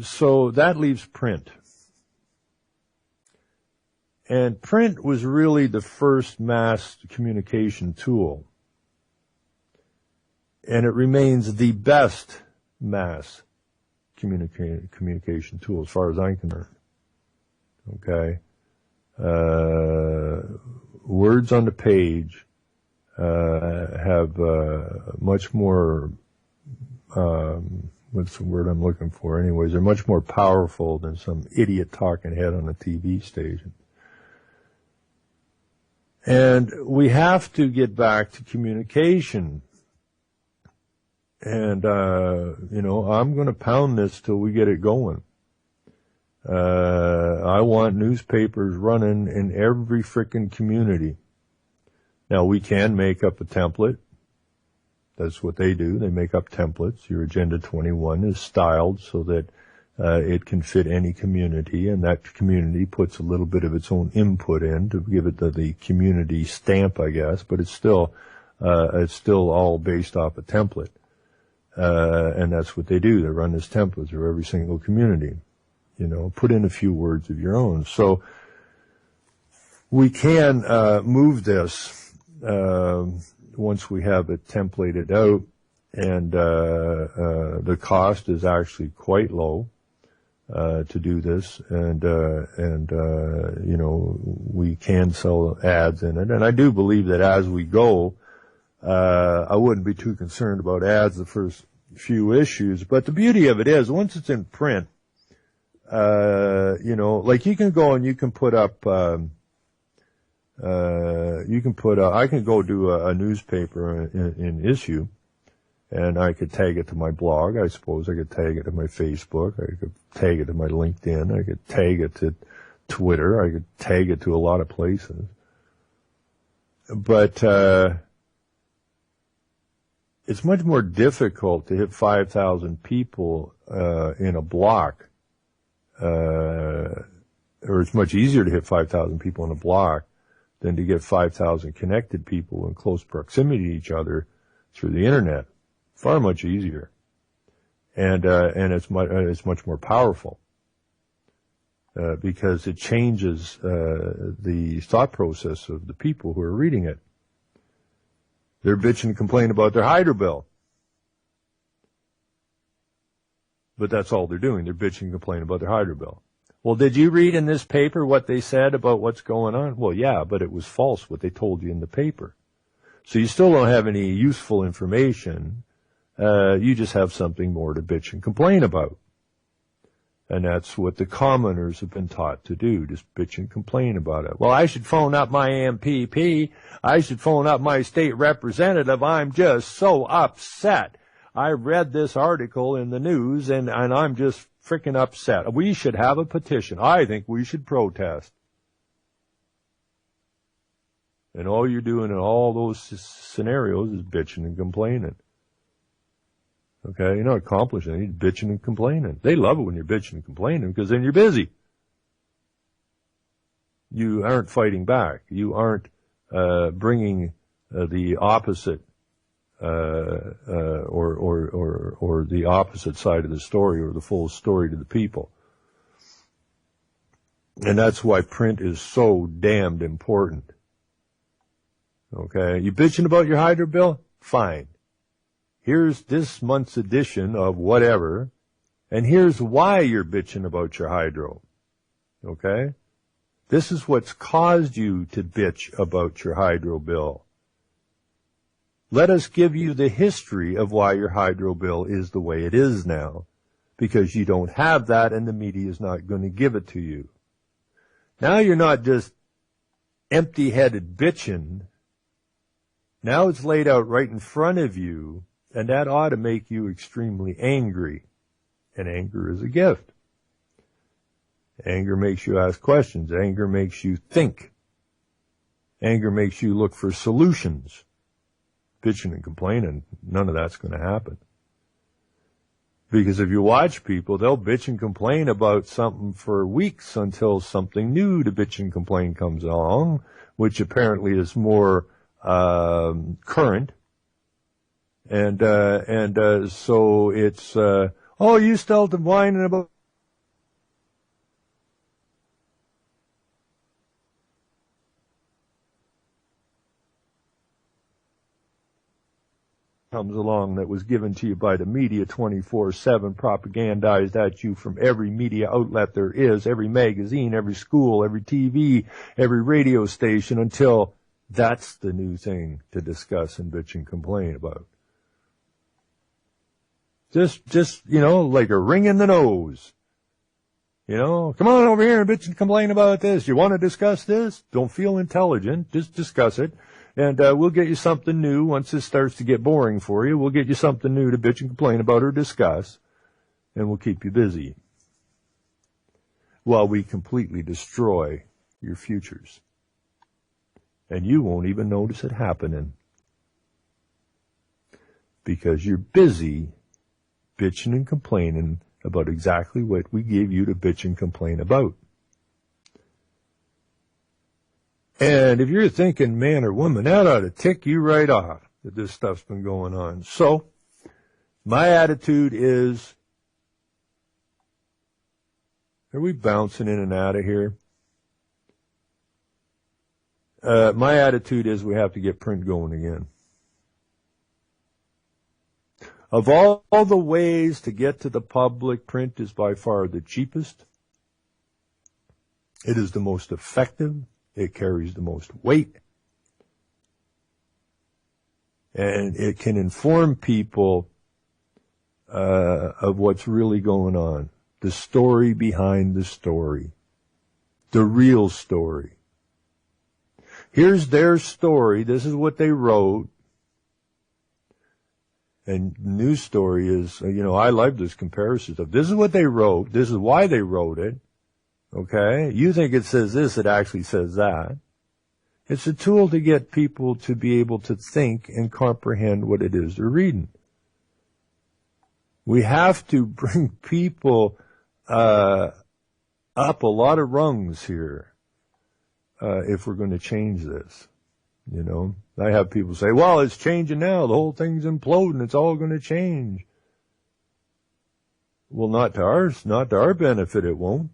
so that leaves print. And print was really the first mass communication tool. And it remains the best mass communication tool as far as I'm concerned. Okay? Words on the page have much more, what's the word I'm looking for? Anyways, they're much more powerful than some idiot talking head on a TV station. And we have to get back to communication. And, I'm going to pound this till we get it going. I want newspapers running in every frickin' community. Now, we can make up a template. That's what they do. They make up templates. Your Agenda 21 is styled so that it can fit any community, and that community puts a little bit of its own input in to give it the community stamp, I guess, but it's still all based off a template. And that's what they do. They run this template through every single community. Put in a few words of your own. So we can move this once we have it templated out, and the cost is actually quite low to do this, and we can sell ads in it. And I do believe that as we go, I wouldn't be too concerned about ads the first few issues, but the beauty of it is once it's in print, like you can go and you can put up, I can go do a newspaper in issue, and I could tag it to my blog. I suppose I could tag it to my Facebook. I could tag it to my LinkedIn. I could tag it to Twitter. I could tag it to a lot of places. But, it's much more difficult to hit 5,000 people in a block, or it's much easier to hit 5,000 people in a block than to get 5,000 connected people in close proximity to each other through the internet. Far much easier, and it's much more powerful because it changes the thought process of the people who are reading it. They're bitching and complaining about their hydro bill. But that's all they're doing. They're bitching and complaining about their hydro bill. Well, did you read in this paper what they said about what's going on? Well, yeah, but it was false what they told you in the paper. So you still don't have any useful information. You just have something more to bitch and complain about. And that's what the commoners have been taught to do, just bitch and complain about it. Well, I should phone up my MPP. I should phone up my state representative. I'm just so upset. I read this article in the news, and I'm just freaking upset. We should have a petition. I think we should protest. And all you're doing in all those scenarios is bitching and complaining. Okay, you're not accomplishing anything, you're bitching and complaining. They love it when you're bitching and complaining because then you're busy. You aren't fighting back. You aren't bringing the opposite or the opposite side of the story or the full story to the people. And that's why print is so damned important. Okay, you bitching about your hydro bill? Fine. Here's this month's edition of whatever, and here's why you're bitching about your hydro. Okay? This is what's caused you to bitch about your hydro bill. Let us give you the history of why your hydro bill is the way it is now, because you don't have that and the media is not going to give it to you. Now you're not just empty-headed bitching. Now it's laid out right in front of you, and that ought to make you extremely angry. And anger is a gift. Anger makes you ask questions. Anger makes you think. Anger makes you look for solutions. Bitching and complaining, none of that's going to happen. Because if you watch people, they'll bitch and complain about something for weeks until something new to bitch and complain comes along, which apparently is more current. And so it's, oh, you still whining about comes along that was given to you by the media 24/7, propagandized at you from every media outlet there is, every magazine, every school, every TV, every radio station, until that's the new thing to discuss and bitch and complain about. Just, like a ring in the nose. Come on over here and bitch and complain about this. You want to discuss this? Don't feel intelligent. Just discuss it. And we'll get you something new once this starts to get boring for you. We'll get you something new to bitch and complain about or discuss. And we'll keep you busy while we completely destroy your futures. And you won't even notice it happening. Because you're busy bitching and complaining about exactly what we gave you to bitch and complain about. And if you're thinking, man or woman, that ought to tick you right off that this stuff's been going on. So, my attitude is, are we bouncing in and out of here? My attitude is we have to get print going again. Of all the ways to get to the public, print is by far the cheapest. It is the most effective. It carries the most weight. And it can inform people of what's really going on. The story behind the story. The real story. Here's their story. This is what they wrote. And news story is, I like this comparison stuff. This is what they wrote. This is why they wrote it. Okay? You think it says this, it actually says that. It's a tool to get people to be able to think and comprehend what it is they're reading. We have to bring people up a lot of rungs here if we're going to change this. I have people say, well, it's changing now. The whole thing's imploding. It's all going to change. Well, not to our benefit, it won't.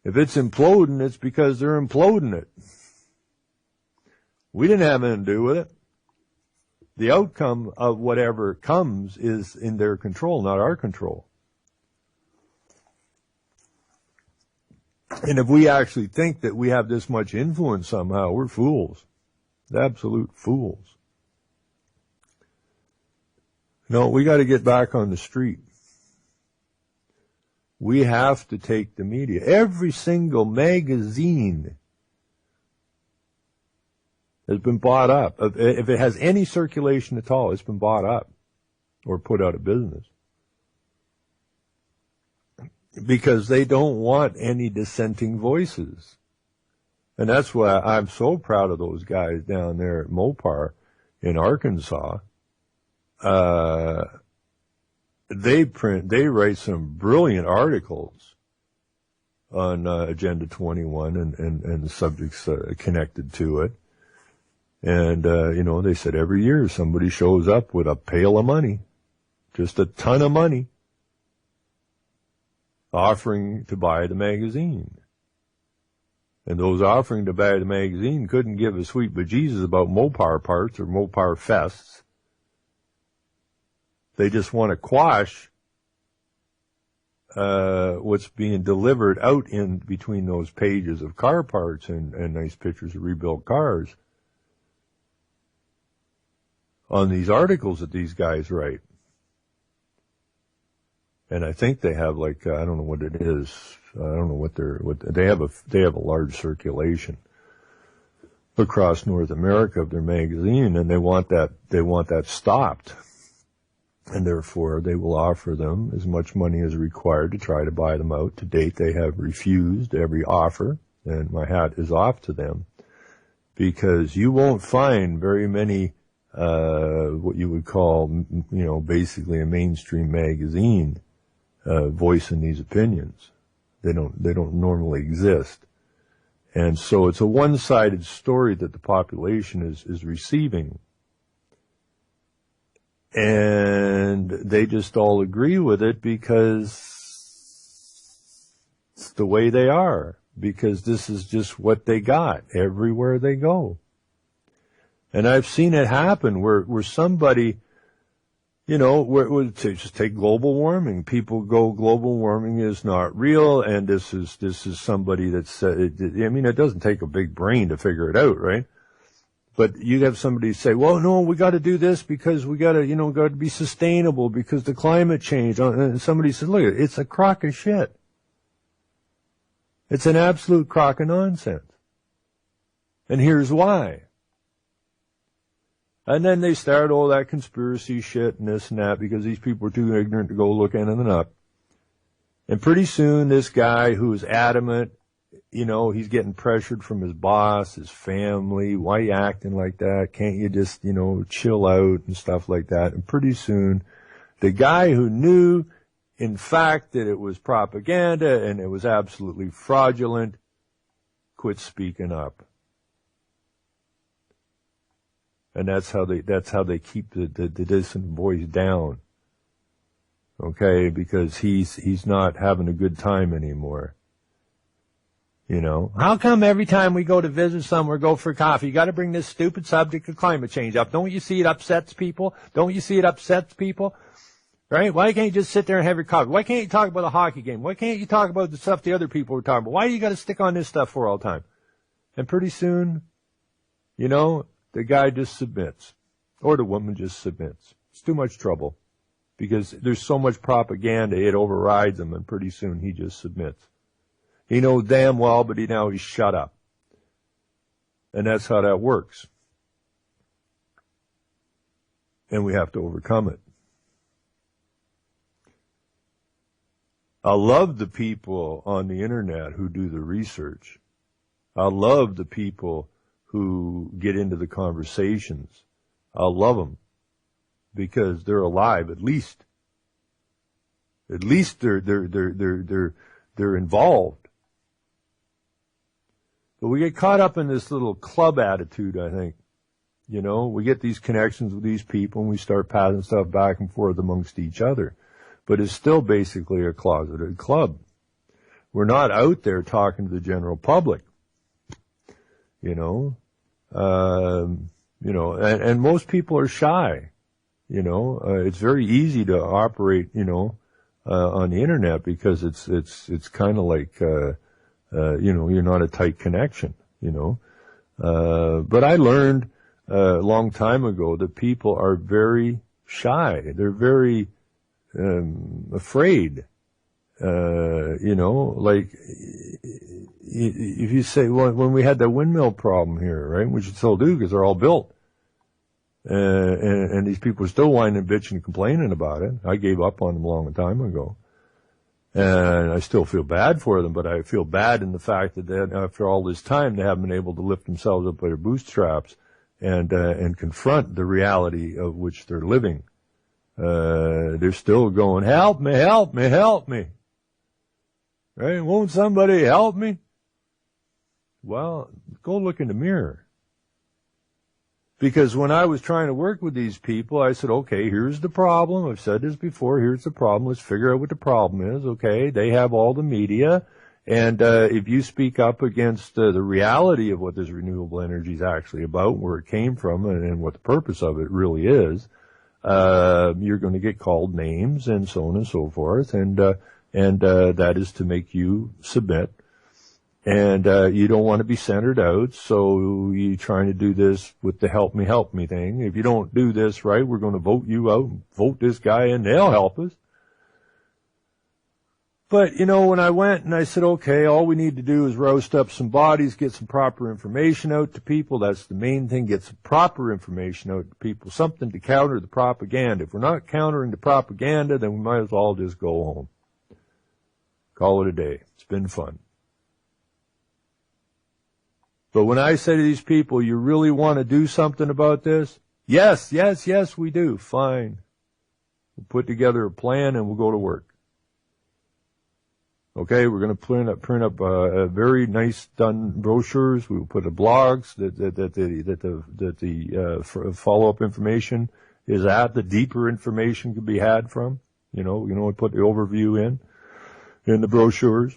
If it's imploding, it's because they're imploding it. We didn't have anything to do with it. The outcome of whatever comes is in their control, not our control. And if we actually think that we have this much influence somehow, we're fools. Absolute fools. No, we got to get back on the street. We have to take the media. Every single magazine has been bought up. If it has any circulation at all, it's been bought up or put out of business. Because they don't want any dissenting voices. And that's why I'm so proud of those guys down there at Mopar in Arkansas. They write some brilliant articles on Agenda 21 and the subjects connected to it. And, they said every year somebody shows up with a pail of money, just a ton of money, offering to buy the magazine. And those offering to buy the magazine couldn't give a sweet bejesus about Mopar parts or Mopar fests. They just want to quash what's being delivered out in between those pages of car parts and nice pictures of rebuilt cars on these articles that these guys write. And I think they have I don't know what it is. I don't know what they have a large circulation across North America of their magazine, and they want that stopped. And therefore they will offer them as much money as required to try to buy them out. To date they have refused every offer, and my hat is off to them, because you won't find very many what you would call, basically a mainstream magazine voicing these opinions. They don't normally exist. And so it's a one-sided story that the population is receiving. And they just all agree with it because it's the way they are. Because this is just what they got everywhere they go. And I've seen it happen where somebody, you know, just take global warming. People go, global warming is not real, and this is somebody that's, I mean, it doesn't take a big brain to figure it out, right? But you have somebody say, well, no, we got to do this because we got to, you know, got to be sustainable because the climate change. And somebody said, look, it's a crock of shit. It's an absolute crock of nonsense. And here's why. And then they start all that conspiracy shit and this and that because these people are too ignorant to go look anything up. And pretty soon this guy who is adamant, you know, he's getting pressured from his boss, his family. Why are you acting like that? Can't you just, you know, chill out and stuff like that? And pretty soon the guy who knew, in fact, that it was propaganda and it was absolutely fraudulent quit speaking up. And that's how they keep the dissident voice down. Okay, because he's not having a good time anymore. You know, how come every time we go to visit somewhere, go for coffee, you got to bring this stupid subject of climate change up? Don't you see it upsets people? Don't you see it upsets people? Right? Why can't you just sit there and have your coffee? Why can't you talk about a hockey game? Why can't you talk about the stuff the other people are talking about? Why do you got to stick on this stuff for all the time? And pretty soon, you know, the guy just submits. Or the woman just submits. It's too much trouble. Because there's so much propaganda, it overrides him, and pretty soon he just submits. He knows damn well, but he's shut up. And that's how that works. And we have to overcome it. I love the people on the internet who do the research. I love the people who get into the conversations. I love them because they're alive. At least they're involved. But we get caught up in this little club attitude, I think. You know, we get these connections with these people and we start passing stuff back and forth amongst each other. But it's still basically a closeted club. We're not out there talking to the general public. You know, and most people are shy. You know, it's very easy to operate, you know, on the internet because it's kind of like, you know, you're not a tight connection, you know. But I learned a long time ago that people are very shy. They're very afraid. You know, like if you say, well, when we had that windmill problem here, right, which you still do because they're all built, and these people are still whining and bitching and complaining about it. I gave up on them a long time ago, and I still feel bad for them, but I feel bad in the fact that after all this time they haven't been able to lift themselves up by their bootstraps and confront the reality of which they're living. They're still going, help me, help me, help me. Right? Won't somebody help me? Well, go look in the mirror. Because when I was trying to work with these people, I said, okay, here's the problem. I've said this before. Here's the problem. Let's figure out what the problem is. Okay, they have all the media. And if you speak up against the reality of what this renewable energy is actually about, where it came from, and what the purpose of it really is, you're going to get called names and so on and so forth. And that is to make you submit. And you don't want to be centered out, so you're trying to do this with the help me thing. If you don't do this right, we're going to vote you out and vote this guy in, they'll help us. But, you know, when I went and I said, okay, all we need to do is roast up some bodies, get some proper information out to people. That's the main thing, get some proper information out to people, something to counter the propaganda. If we're not countering the propaganda, then we might as well just go home. Call it a day. It's been fun. But when I say to these people, you really want to do something about this? Yes, yes, yes, we do. Fine. We'll put together a plan and we'll go to work. Okay, we're going to print up a very nice done brochures. We will put the blogs that the follow up information is at. The deeper information can be had from. You know, we can only put the overview in the brochures.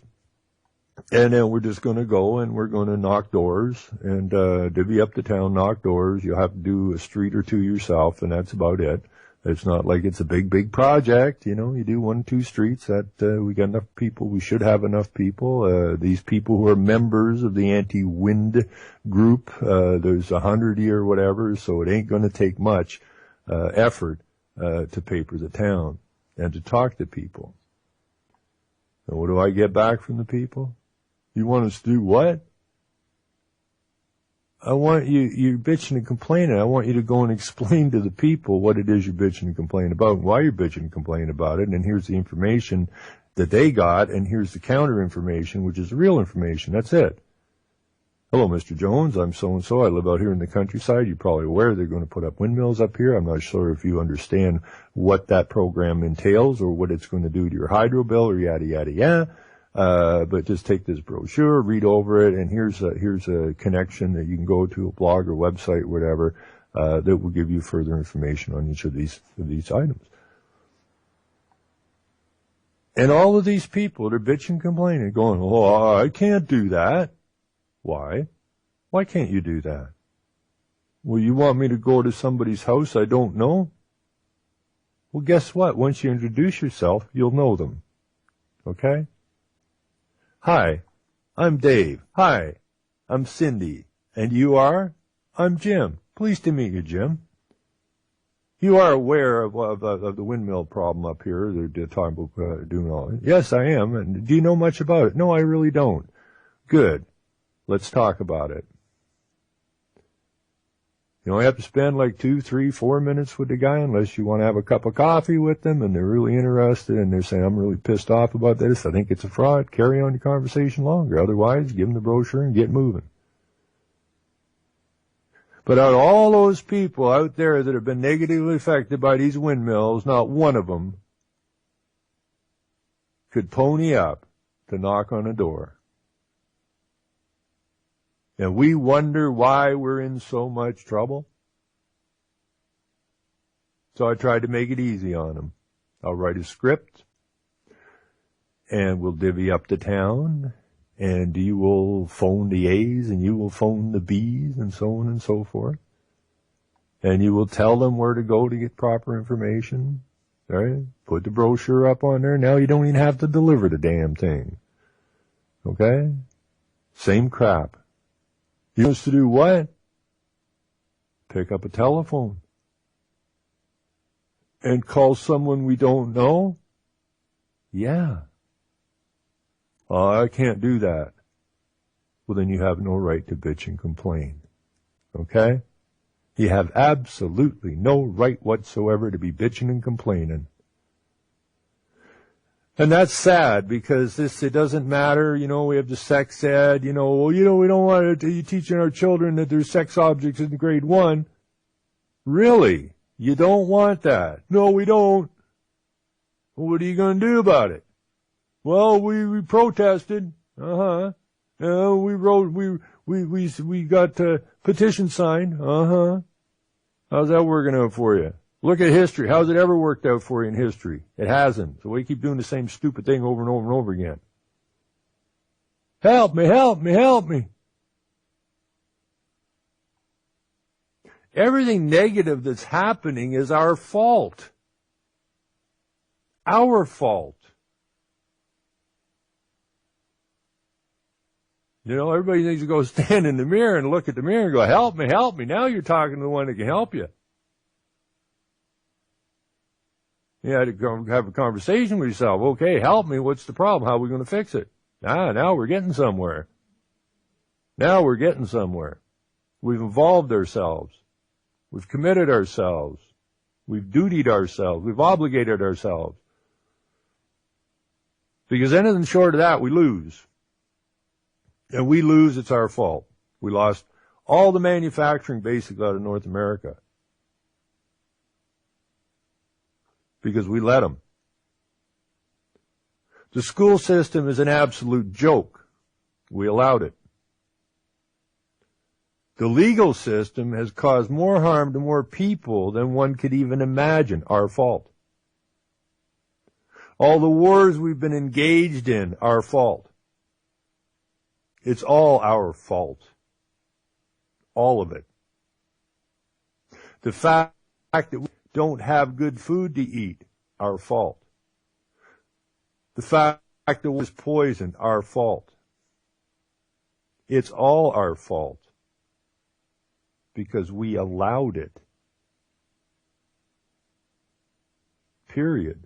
And then we're just going to go and we're going to knock doors and divvy up the town, knock doors. You'll have to do a street or two yourself, and that's about it. It's not like it's a big project. You know, you do 1 or 2 streets. That we got enough people. We should have enough people. These people who are members of the anti-wind group, there's 100 or whatever, so it ain't going to take much effort to paper the town and to talk to people. And what do I get back from the people? You want us to do what? I want you're bitching and complaining. I want you to go and explain to the people what it is you're bitching and complaining about and why you're bitching and complaining about it. And here's the information that they got, and here's the counter information, which is the real information. That's it. Hello, Mr. Jones. I'm so-and-so. I live out here in the countryside. You're probably aware they're going to put up windmills up here. I'm not sure if you understand what that program entails or what it's going to do to your hydro bill or yada, yada, yada. But just take this brochure, read over it, and here's a connection that you can go to a blog or website, or whatever, that will give you further information on each of these items. And all of these people, they're bitching, complaining, going, oh, I can't do that. Why? Why can't you do that? Well, you want me to go to somebody's house I don't know? Well, guess what? Once you introduce yourself, you'll know them. Okay? Hi, I'm Dave. Hi, I'm Cindy. And you are? I'm Jim. Pleased to meet you, Jim. You are aware of the windmill problem up here. They're talking about doing all that. Yes, I am. And do you know much about it? No, I really don't. Good. Let's talk about it. You only have to spend like 2, 3, 4 minutes with the guy unless you want to have a cup of coffee with them and they're really interested and they're saying, I'm really pissed off about this. I think it's a fraud. Carry on your conversation longer. Otherwise, give them the brochure and get moving. But out of all those people out there that have been negatively affected by these windmills, not one of them could pony up to knock on a door. And we wonder why we're in so much trouble. So I tried to make it easy on them. I'll write a script, and we'll divvy up the town, and you will phone the A's, and you will phone the B's, and so on and so forth. And you will tell them where to go to get proper information. Right? Put the brochure up on there. Now you don't even have to deliver the damn thing. Okay? Same crap. You want us to do what? Pick up a telephone and call someone we don't know? Yeah. Oh, I can't do that. Well, then you have no right to bitch and complain. Okay? You have absolutely no right whatsoever to be bitching and complaining. And that's sad because it doesn't matter, we have the sex ed, we don't want to teaching our children that there's sex objects in grade 1. Really? You don't want that? No, we don't. Well, what are you going to do about it? Well, we protested. We wrote, we got a petition signed. How's that working out for you? Look at history. How's it ever worked out for you in history? It hasn't. So we keep doing the same stupid thing over and over and over again. Help me, help me, help me. Everything negative that's happening is our fault. Our fault. Everybody needs to go stand in the mirror and look at the mirror and go, help me, help me. Now you're talking to the one that can help you. You had to have a conversation with yourself. Okay, help me. What's the problem? How are we going to fix it? Now we're getting somewhere. Now we're getting somewhere. We've involved ourselves. We've committed ourselves. We've dutied ourselves. We've obligated ourselves. Because anything short of that, we lose. And we lose, it's our fault. We lost all the manufacturing basically out of North America. Because we let them. The school system is an absolute joke. We allowed it. The legal system has caused more harm to more people than one could even imagine. Our fault. All the wars we've been engaged in, our fault. It's all our fault. All of it. The fact that we don't have good food to eat, our fault. The fact that it was poisoned, our fault. It's all our fault. Because we allowed it. Period.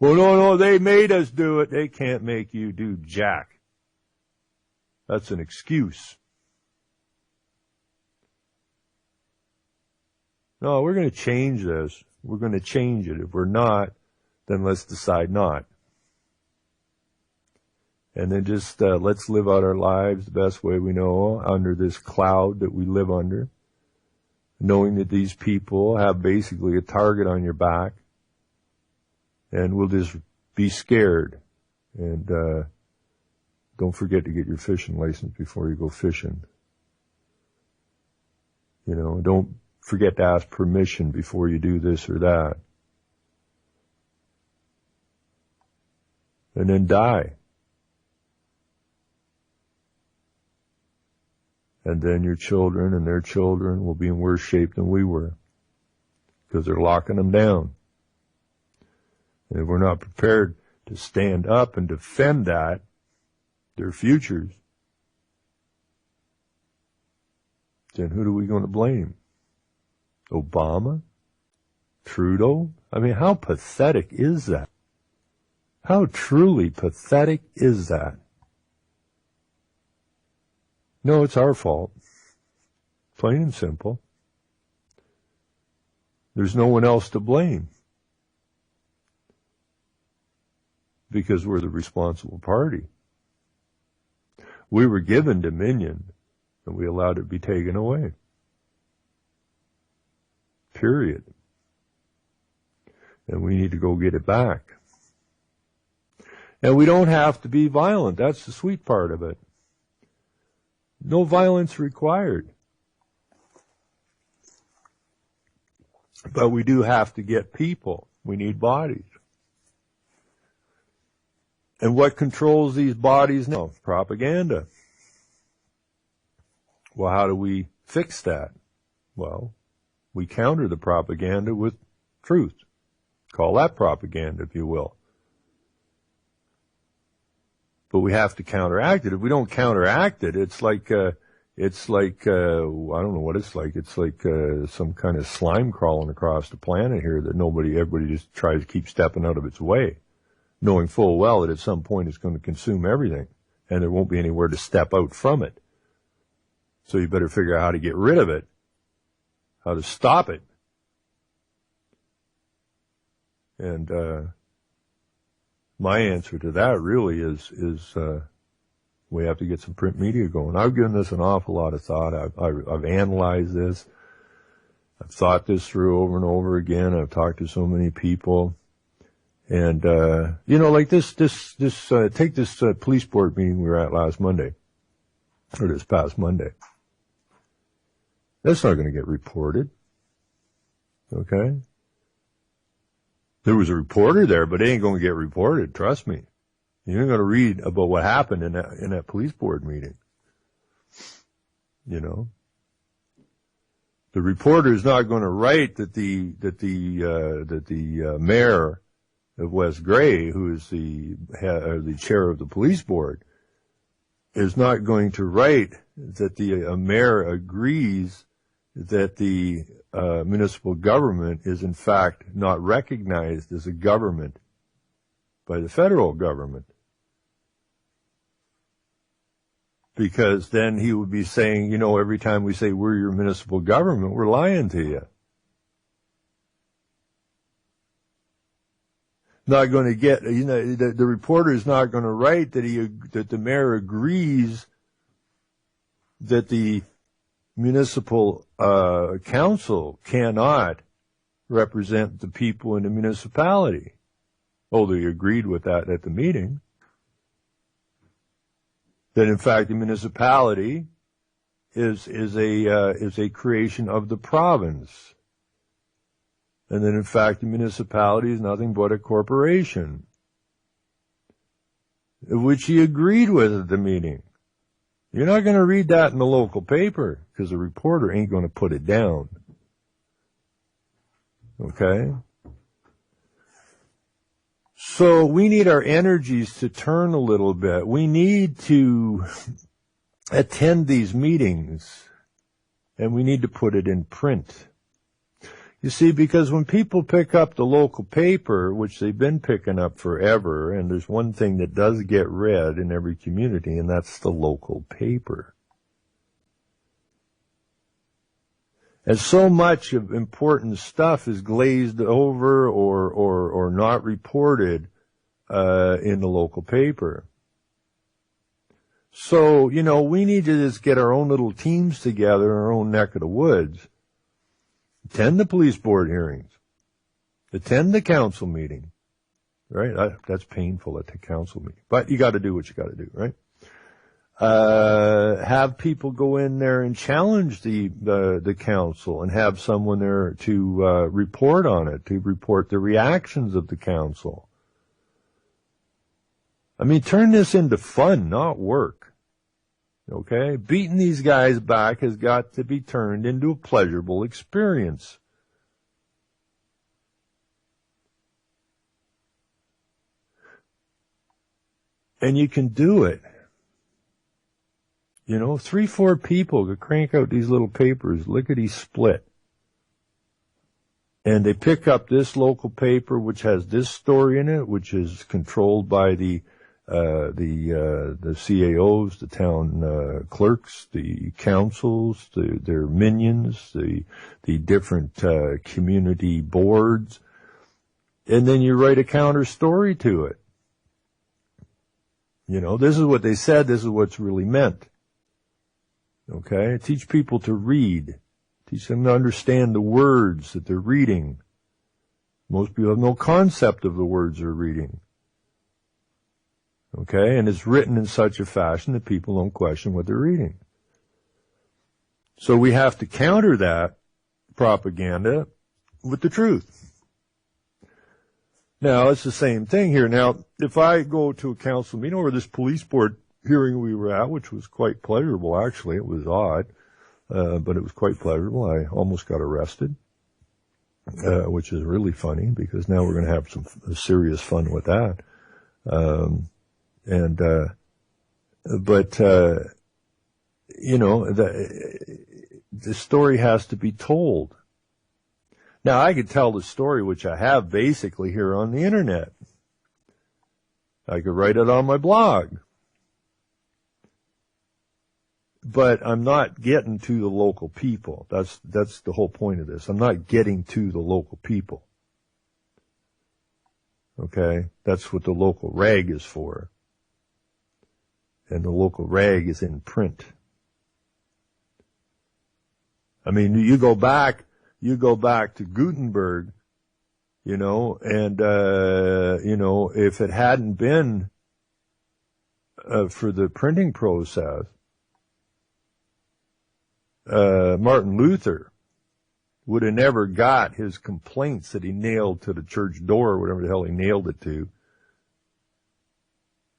Well, no, they made us do it. They can't make you do jack. That's an excuse. No, we're going to change this. We're going to change it. If we're not, then let's decide not. And then just let's live out our lives the best way we know under this cloud that we live under, knowing that these people have basically a target on your back, and we'll just be scared. And don't forget to get your fishing license before you go fishing. You know, don't forget to ask permission before you do this or that. And then die. And then your children and their children will be in worse shape than we were. Because they're locking them down. And if we're not prepared to stand up and defend that, their futures, then who are we going to blame? Obama? Trudeau? I mean, how pathetic is that? How truly pathetic is that? No, it's our fault. Plain and simple. There's no one else to blame. Because we're the responsible party. We were given dominion, and we allowed it to be taken away. Period. And we need to go get it back. And we don't have to be violent. That's the sweet part of it. No violence required. But we do have to get people. We need bodies. And what controls these bodies now? Propaganda. Well, how do we fix that? Well, we counter the propaganda with truth. Call that propaganda, if you will. But we have to counteract it. If we don't counteract it, it's like I don't know what it's like. It's like some kind of slime crawling across the planet here that everybody just tries to keep stepping out of its way, knowing full well that at some point it's going to consume everything, and there won't be anywhere to step out from it. So you better figure out how to get rid of it, how to stop it. And my answer to that really is we have to get some print media going. I've given this an awful lot of thought. I've analyzed this. I've thought this through over and over again. I've talked to so many people. And, like take this police board meeting we were at last Monday, or this past Monday. That's not going to get reported. Okay? There was a reporter there, but it ain't going to get reported. Trust me. You're not going to read about what happened in that police board meeting. You know, the reporter is not going to write that the mayor of West Gray, who is the chair of the police board, is not going to write that the mayor agrees that the municipal government is in fact not recognized as a government by the federal government. Because then he would be saying, every time we say we're your municipal government, we're lying to you. Not going to get, the reporter is not going to write that the mayor agrees that the municipal council cannot represent the people in the municipality. Oh, they agreed with that at the meeting. That in fact the municipality is a creation of the province. And that in fact the municipality is nothing but a corporation. Which he agreed with at the meeting. You're not going to read that in the local paper because the reporter ain't going to put it down. Okay? So we need our energies to turn a little bit. We need to attend these meetings, and we need to put it in print. You see, because when people pick up the local paper, which they've been picking up forever, and there's one thing that does get read in every community, and that's the local paper. And so much of important stuff is glazed over or not reported in the local paper. So, you know, we need to just get our own little teams together in our own neck of the woods. Attend the police board hearings. Attend the council meeting. Right? That's painful at the council meeting. But you got to do what you got to do, right? Have people go in there and challenge the council and have someone there to report on it, to report the reactions of the council. I mean, turn this into fun, not work. Okay? Beating these guys back has got to be turned into a pleasurable experience. And you can do it. You know, 3-4 people could crank out these little papers, lickety-split. And they pick up this local paper, which has this story in it, which is controlled by the CAOs, the town clerks, the councils, their minions, the different community boards, and then you write a counter story to it. You know, this is what they said. This is what's really meant. Okay, teach people to read. Teach them to understand the words that they're reading. Most people have no concept of the words they're reading. Okay, and it's written in such a fashion that people don't question what they're reading. So we have to counter that propaganda with the truth. Now, it's the same thing here. Now, if I go to a council meeting or this police board hearing we were at, which was quite pleasurable, actually, it was odd, but it was quite pleasurable. I almost got arrested, which is really funny because now we're going to have some serious fun with that. You know, the story has to be told. Now, I could tell the story, which I have basically here on the internet. I could write it on my blog. But I'm not getting to the local people. That's the whole point of this. I'm not getting to the local people. Okay? That's what the local rag is for. And the local rag is in print. I mean, you go back to Gutenberg, you know, and, you know, if it hadn't been, for the printing process, Martin Luther would have never got his complaints that he nailed to the church door or whatever the hell he nailed it to.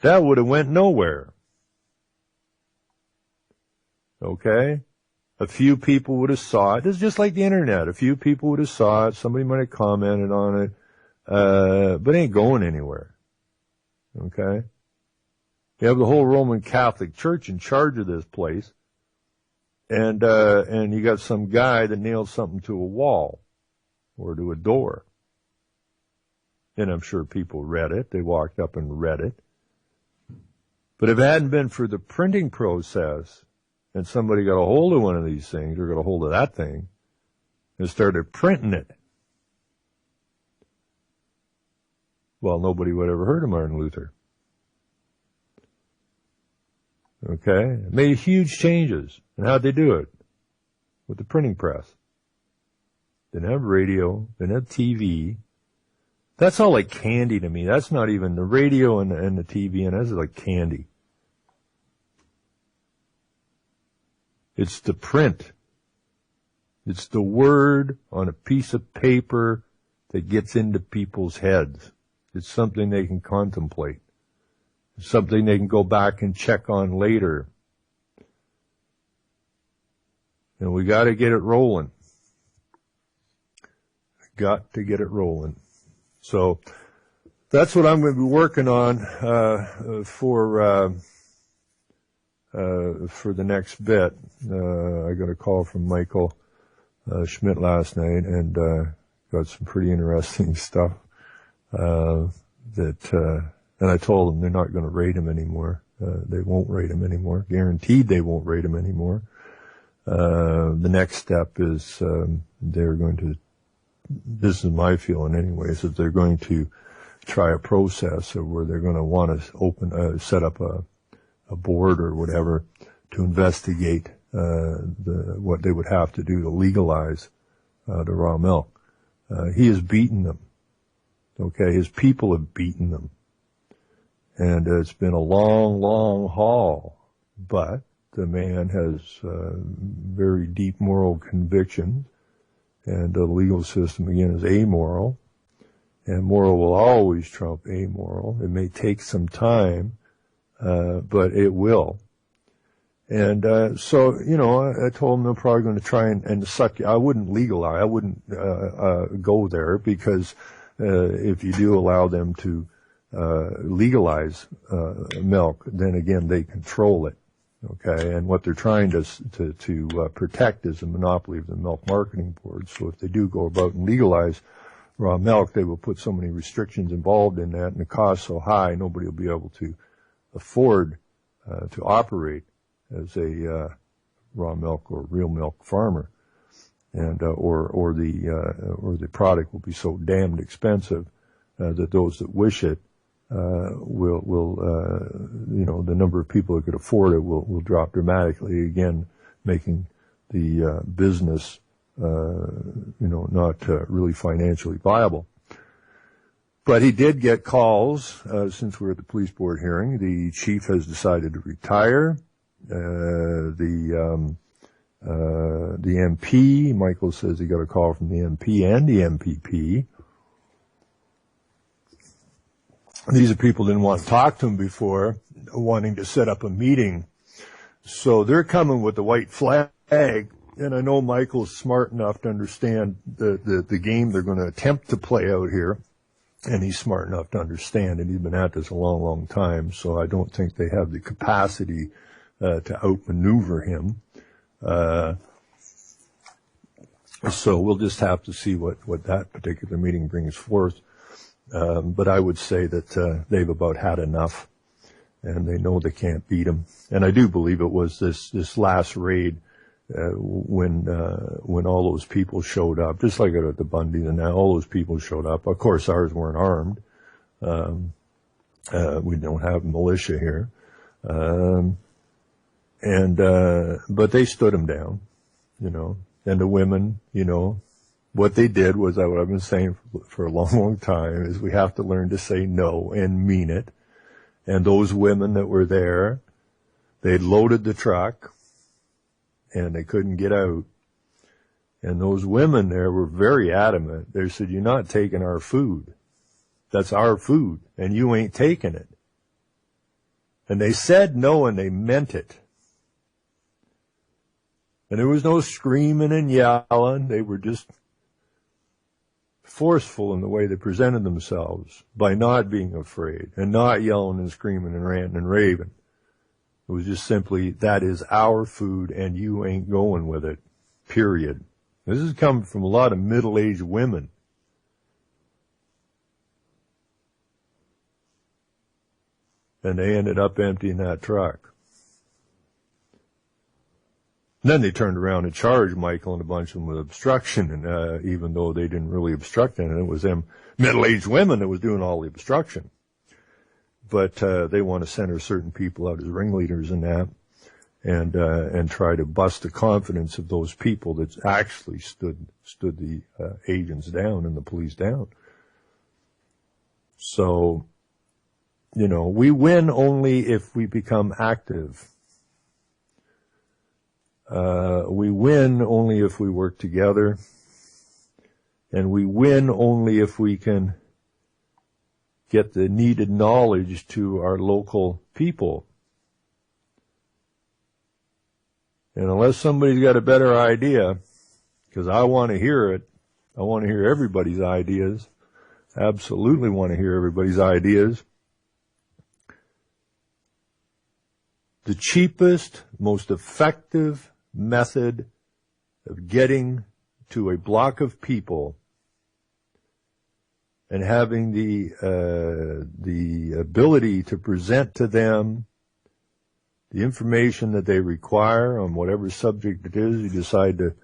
That would have went nowhere. Okay? A few people would have saw it. It's just like the internet. A few people would have saw it. Somebody might have commented on it. But it ain't going anywhere. Okay? You have the whole Roman Catholic Church in charge of this place. And you got some guy that nailed something to a wall or to a door. And I'm sure people read it. They walked up and read it. But if it hadn't been for the printing process and somebody got a hold of one of these things or got a hold of that thing and started printing it, well, nobody would have ever heard of Martin Luther. Okay? It made huge changes. And how'd they do it? With the printing press. Didn't have radio, didn't have TV. That's all like candy to me. That's not even the radio and the TV, and that's like candy. It's the print. It's the word on a piece of paper that gets into people's heads. It's something they can contemplate. It's something they can go back and check on later. And we got to get it rolling. Got to get it rolling. So that's what I'm going to be working on for the next bit. I got a call from Michael Schmidt last night, and got some pretty interesting stuff. And I told them they're not going to raid him anymore. They won't raid him anymore. Guaranteed they won't raid him anymore. The next step is they're going to, this is my feeling anyways, that they're going to try a process where they're going to want to set up a board or whatever to investigate what they would have to do to legalize the raw milk. He has beaten them. Okay, his people have beaten them. And it's been a long, long haul, but the man has very deep moral convictions, and the legal system, again, is amoral, and moral will always trump amoral. It may take some time, but it will. And so, you know, I told them they're probably going to try and suck you. I wouldn't legalize. I wouldn't go there, because if you do allow them to legalize milk, then again they control it. Okay, and what they're trying to protect is the monopoly of the Milk Marketing Board. So if they do go about and legalize raw milk, they will put so many restrictions involved in that, and the cost so high, nobody will be able to afford to operate as a raw milk or real milk farmer, and or the product will be so damned expensive that those that wish it will you know, the number of people that could afford it will drop dramatically, again making the business you know, not really financially viable. But he did get calls since we were at the police board hearing. The chief has decided to retire. The MP, Michael says he got a call from the MP and the MPP. These are people who didn't want to talk to him before, wanting to set up a meeting. So they're coming with the white flag, and I know Michael's smart enough to understand the game they're going to attempt to play out here, and he's smart enough to understand, and he's been at this a long, long time, so I don't think they have the capacity to outmaneuver him. So we'll just have to see what that particular meeting brings forth. But I would say that they've about had enough, and they know they can't beat him. And I do believe it was this last raid when all those people showed up, just like at the Bundy, and now all those people showed up. Of course, ours weren't armed. We don't have militia here. But they stood him down, you know, and the women, you know, what they did was what I've been saying for a long, long time is we have to learn to say no and mean it. And those women that were there, they'd loaded the truck and they couldn't get out. And those women there were very adamant. They said, "You're not taking our food. That's our food, and you ain't taking it." And they said no, and they meant it. And there was no screaming and yelling. They were just forceful in the way they presented themselves by not being afraid and not yelling and screaming and ranting and raving. It was just simply, that is our food and you ain't going with it, period. This is coming from a lot of middle-aged women. And they ended up emptying that truck. And then they turned around and charged Michael and a bunch of them with obstruction, and even though they didn't really obstruct anything, it was them middle-aged women that was doing all the obstruction. But they want to center certain people out as ringleaders in that, and try to bust the confidence of those people that actually stood the agents down and the police down. So, we win only if we become active. We win only if we work together. And we win only if we can get the needed knowledge to our local people. And unless somebody's got a better idea, because I want to hear it, I want to hear everybody's ideas, absolutely want to hear everybody's ideas. The cheapest, most effective method of getting to a block of people and having the ability to present to them the information that they require on whatever subject it is you decide to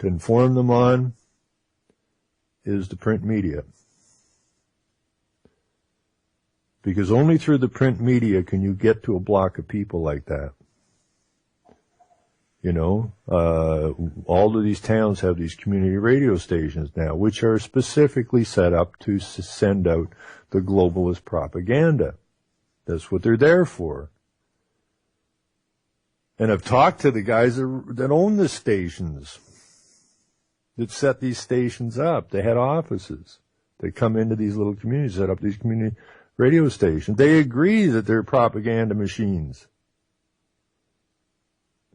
inform them on is the print media. Because only through the print media can you get to a block of people like that. All of these towns have these community radio stations now, which are specifically set up to send out the globalist propaganda. That's what they're there for. And I've talked to the guys that own the stations, that set these stations up. They had offices. They come into these little communities, set up these community radio stations. They agree that they're propaganda machines.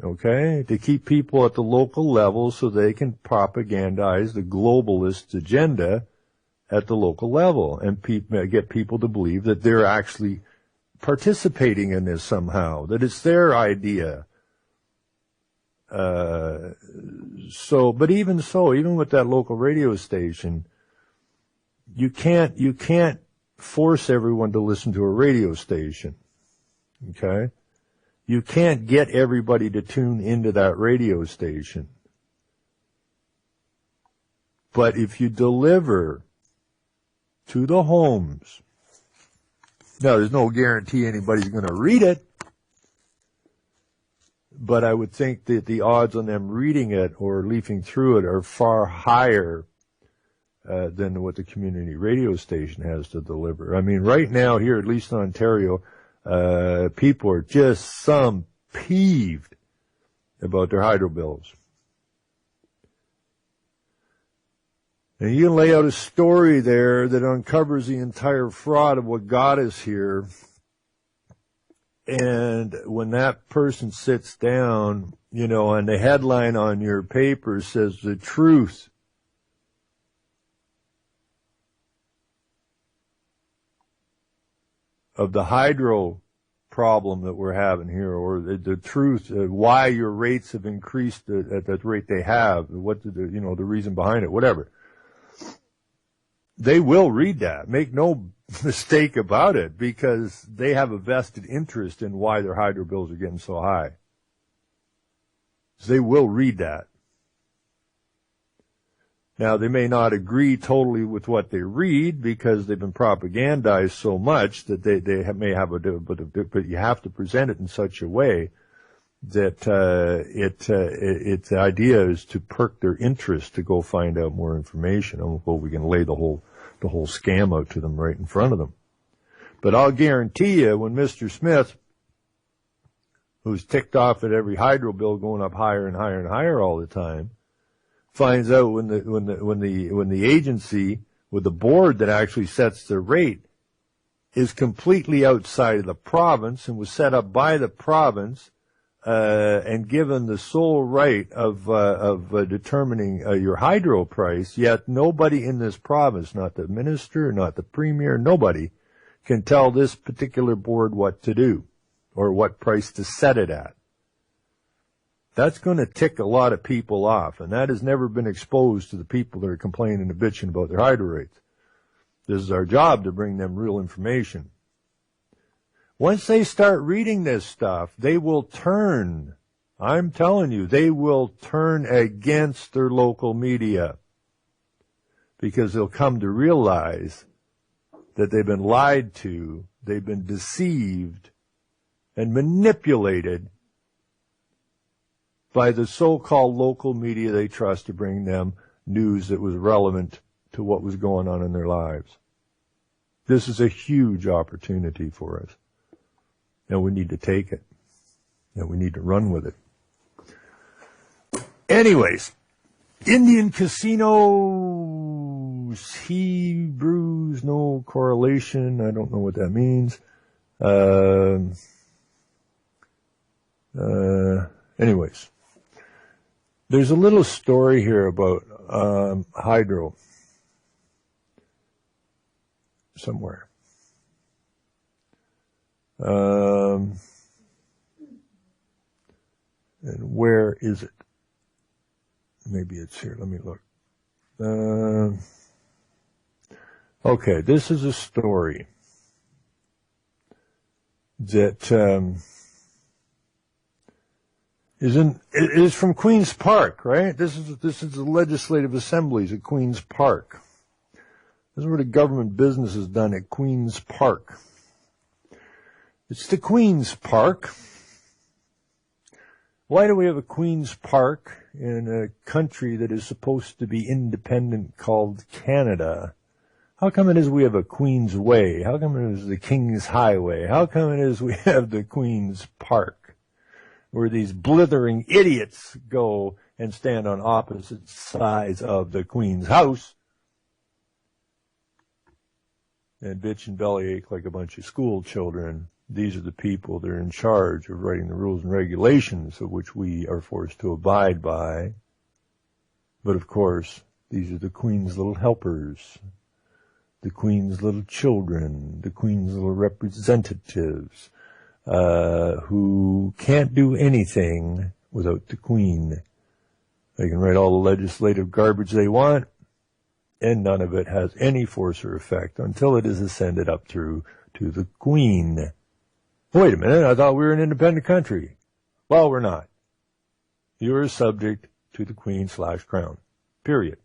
Okay? To keep people at the local level so they can propagandize the globalist agenda at the local level and get people to believe that they're actually participating in this somehow, that it's their idea. But even with that local radio station, you can't force everyone to listen to a radio station. Okay? You can't get everybody to tune into that radio station. But if you deliver to the homes, now there's no guarantee anybody's going to read it, but I would think that the odds on them reading it or leafing through it are far higher than what the community radio station has to deliver. I mean, right now here, at least in Ontario, people are just peeved about their hydro bills. And you can lay out a story there that uncovers the entire fraud of what got us here. And when that person sits down, and the headline on your paper says the truth of the hydro problem that we're having here, or the truth, why your rates have increased at the rate they have, what the reason behind it, whatever. They will read that. Make no mistake about it, because they have a vested interest in why their hydro bills are getting so high. So they will read that. Now, they may not agree totally with what they read because they've been propagandized so much that they may have but you have to present it in such a way that its idea is to perk their interest to go find out more information. And we can lay the whole scam out to them right in front of them. But I'll guarantee you, when Mr. Smith, who's ticked off at every hydro bill going up higher and higher and higher all the time, finds out when the agency with the board that actually sets the rate is completely outside of the province and was set up by the province and given the sole right of determining your hydro price, yet nobody in this province, not the minister, not the premier, nobody can tell this particular board what to do or what price to set it at. That's going to tick a lot of people off, and that has never been exposed to the people that are complaining and bitching about their hydro rates. This is our job, to bring them real information. Once they start reading this stuff, they will turn, I'm telling you, they will turn against their local media, because they'll come to realize that they've been lied to, they've been deceived and manipulated by the so-called local media they trust to bring them news that was relevant to what was going on in their lives. This is a huge opportunity for us. And we need to take it. And we need to run with it. Anyways, Indian casinos, Hebrews, no correlation. I don't know what that means. Anyways, there's a little story here about hydro somewhere. And where is it? Maybe it's here. Let me look. Okay, this is a story that is from Queen's Park, right? This is the Legislative Assemblies at Queen's Park. This is where the government business is done at Queen's Park. It's the Queen's Park. Why do we have a Queen's Park in a country that is supposed to be independent called Canada? How come it is we have a Queen's Way? How come it is the King's Highway? How come it is we have the Queen's Park, where these blithering idiots go and stand on opposite sides of the Queen's house and bitch and bellyache like a bunch of school children? These are the people that are in charge of writing the rules and regulations of which we are forced to abide by. But of course, these are the Queen's little helpers, the Queen's little children, the Queen's little representatives, who can't do anything without the Queen. They can write all the legislative garbage they want, and none of it has any force or effect until it is ascended up through to the Queen. Wait a minute, I thought we were an independent country. Well, we're not. You are subject to the Queen/Crown. Period.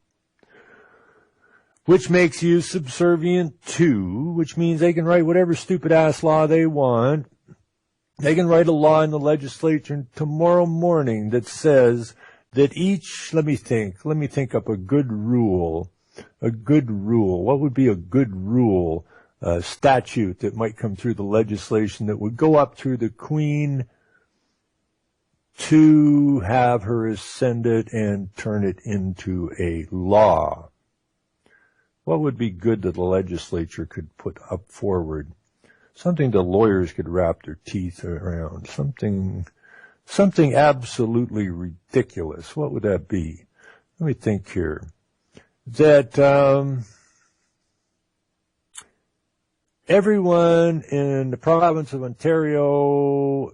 Which makes you subservient to, which means they can write whatever stupid ass law they want. They can write a law in the legislature tomorrow morning that says that each, let me think up a good rule. A good rule. What would be a good rule? Statute that might come through the legislation that would go up through the Queen to have her ascend it and turn it into a law. What would be good that the legislature could put up forward? Something the lawyers could wrap their teeth around. Something absolutely ridiculous. What would that be? Let me think here. That everyone in the province of Ontario,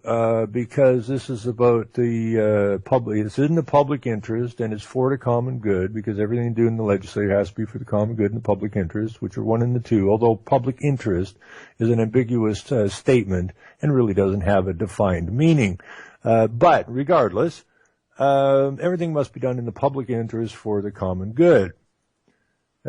because this is about the public, it's in the public interest and it's for the common good, because everything you do in the legislature has to be for the common good and the public interest, which are one and the two, although public interest is an ambiguous statement and really doesn't have a defined meaning. But regardless, everything must be done in the public interest for the common good.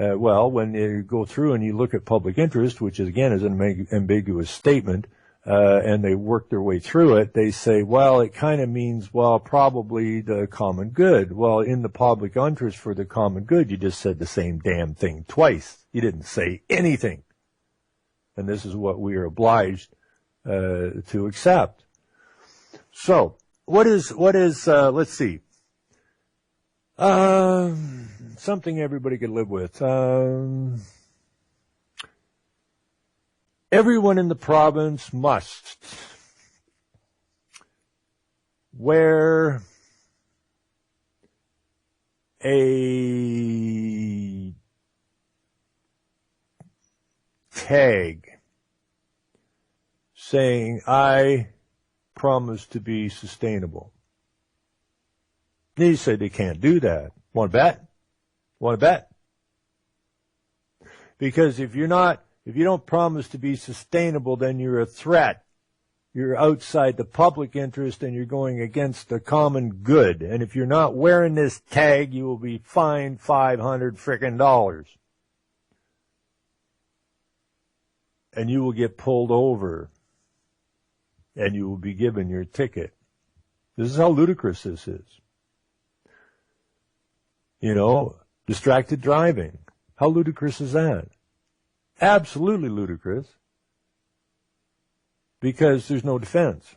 Well, when you go through and you look at public interest, which is, again, is an ambiguous statement, and they work their way through it, they say, well, it kind of means, well, probably the common good. Well, in the public interest for the common good, you just said the same damn thing twice. You didn't say anything. And this is what we are obliged to accept. So, what is let's see. Something everybody could live with. Everyone in the province must wear a tag saying, I promise to be sustainable. They say they can't do that. Want to bet? Want to bet? Because if you don't promise to be sustainable, then you're a threat. You're outside the public interest and you're going against the common good. And if you're not wearing this tag, you will be fined $500 frickin'. And you will get pulled over. And you will be given your ticket. This is how ludicrous this is. You know, distracted driving. How ludicrous is that? Absolutely ludicrous. Because there's no defense.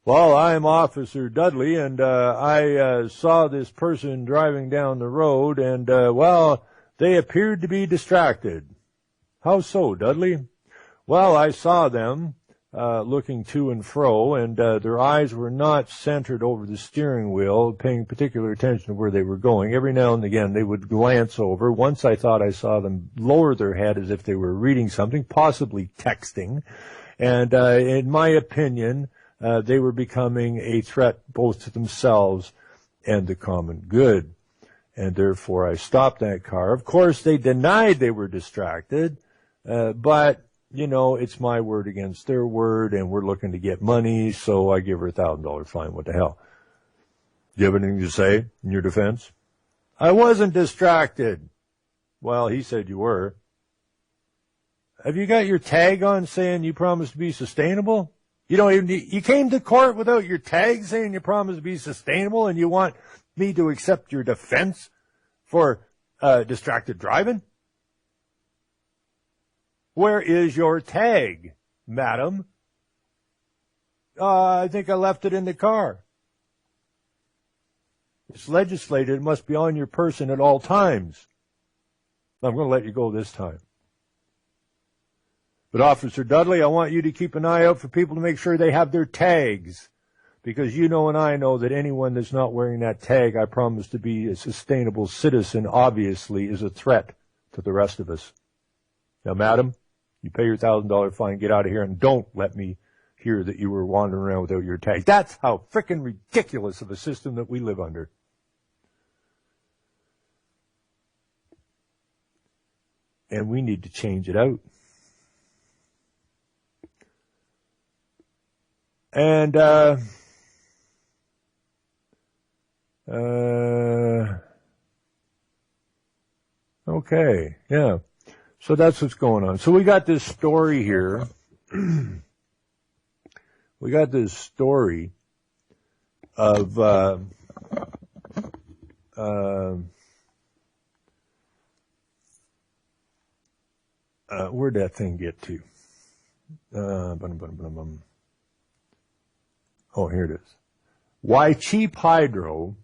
Well, I'm Officer Dudley, and I saw this person driving down the road, and, well, they appeared to be distracted. How so, Dudley? Well, I saw them looking to and fro, and their eyes were not centered over the steering wheel, paying particular attention to where they were going. Every now and again, they would glance over. Once I thought I saw them lower their head as if they were reading something, possibly texting. And in my opinion, they were becoming a threat both to themselves and the common good. And therefore, I stopped that car. Of course, they denied they were distracted, but, you know, it's my word against their word, and we're looking to get money, so I give her a $1,000 fine. What the hell? Do you have anything to say in your defense? I wasn't distracted. Well, he said you were. Have you got your tag on saying you promised to be sustainable? You came to court without your tag saying you promised to be sustainable, and you want me to accept your defense for distracted driving? Where is your tag, madam? I think I left it in the car. It's legislated. It must be on your person at all times. I'm going to let you go this time. But Officer Dudley, I want you to keep an eye out for people to make sure they have their tags. Because you know and I know that anyone that's not wearing that tag, I promise to be a sustainable citizen, obviously is a threat to the rest of us. Now, madam, you pay your $1,000 fine, get out of here, and don't let me hear that you were wandering around without your tag. That's how frickin' ridiculous of a system that we live under. And we need to change it out. And, okay, yeah. So that's what's going on. So we got this story here. We got this story of, where'd that thing get to? Oh, here it is. Why cheap hydro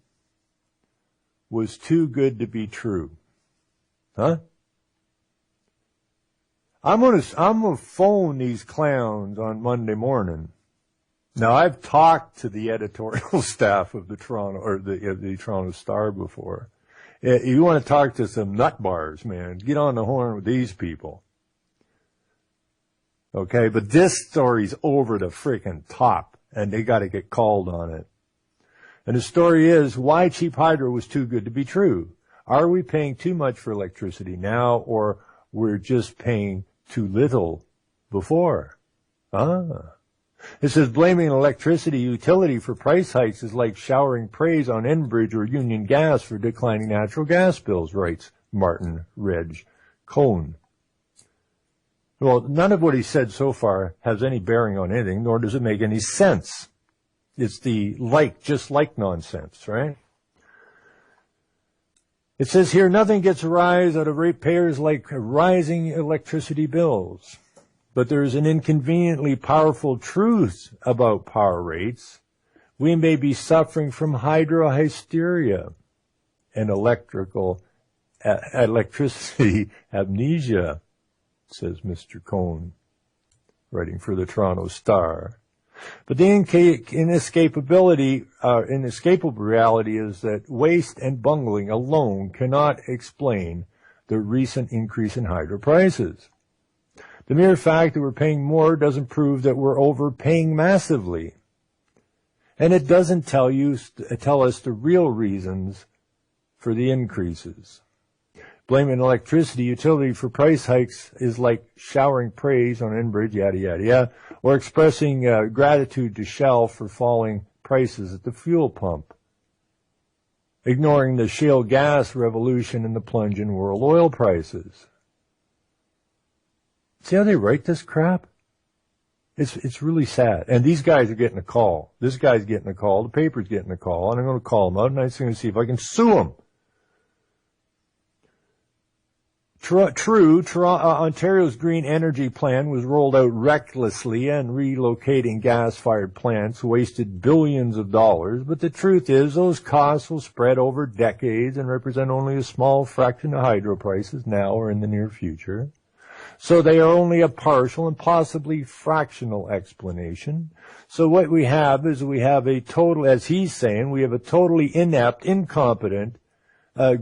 was too good to be true. Huh? I'm gonna phone these clowns on Monday morning. Now, I've talked to the editorial staff of the Toronto Star before. You want to talk to some nut bars, man, get on the horn with these people. Okay, but this story's over the freaking top, and they got to get called on it. And the story is why cheap hydro was too good to be true. Are we paying too much for electricity now, or we're just paying too little before? It says blaming an electricity utility for price hikes is like showering praise on Enbridge or Union Gas for declining natural gas bills, writes Martin Reg Cohn. Well, none of what he said so far has any bearing on anything, nor does it make any sense. It's the just like nonsense, right? It says here, nothing gets a rise out of ratepayers like rising electricity bills. But there is an inconveniently powerful truth about power rates. We may be suffering from hydrohysteria and electricity amnesia, says Mr. Cohn, writing for the Toronto Star. But the inescapable reality is that waste and bungling alone cannot explain the recent increase in hydro prices. The mere fact that we're paying more doesn't prove that we're overpaying massively. And it doesn't tell us the real reasons for the increases. Blaming electricity utility for price hikes is like showering praise on Enbridge, yada, yada, yada, or expressing gratitude to Shell for falling prices at the fuel pump, ignoring the shale gas revolution and the plunge in world oil prices. See how they write this crap? It's really sad. And these guys are getting a call. This guy's getting a call. The paper's getting a call. And I'm going to call them out, and I'm going to see if I can sue them. Ontario's green energy plan was rolled out recklessly, and relocating gas-fired plants wasted billions of dollars. But the truth is, those costs will spread over decades and represent only a small fraction of hydro prices now or in the near future. So they are only a partial and possibly fractional explanation. So what we have is we have a total, as he's saying, we have a totally inept, incompetent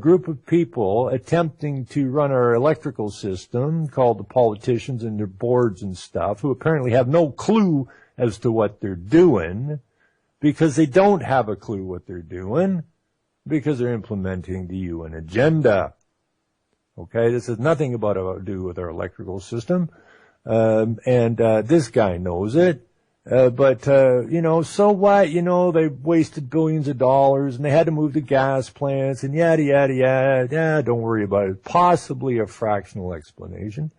group of people attempting to run our electrical system, called the politicians and their boards and stuff, who apparently have no clue as to what they're doing, because they don't have a clue what they're doing, because they're implementing the UN agenda. Okay, this has nothing to do with our electrical system, and this guy knows it. But so what? They wasted billions of dollars, and they had to move the gas plants, and yada, yada, yada. Yeah, don't worry about it. Possibly a fractional explanation.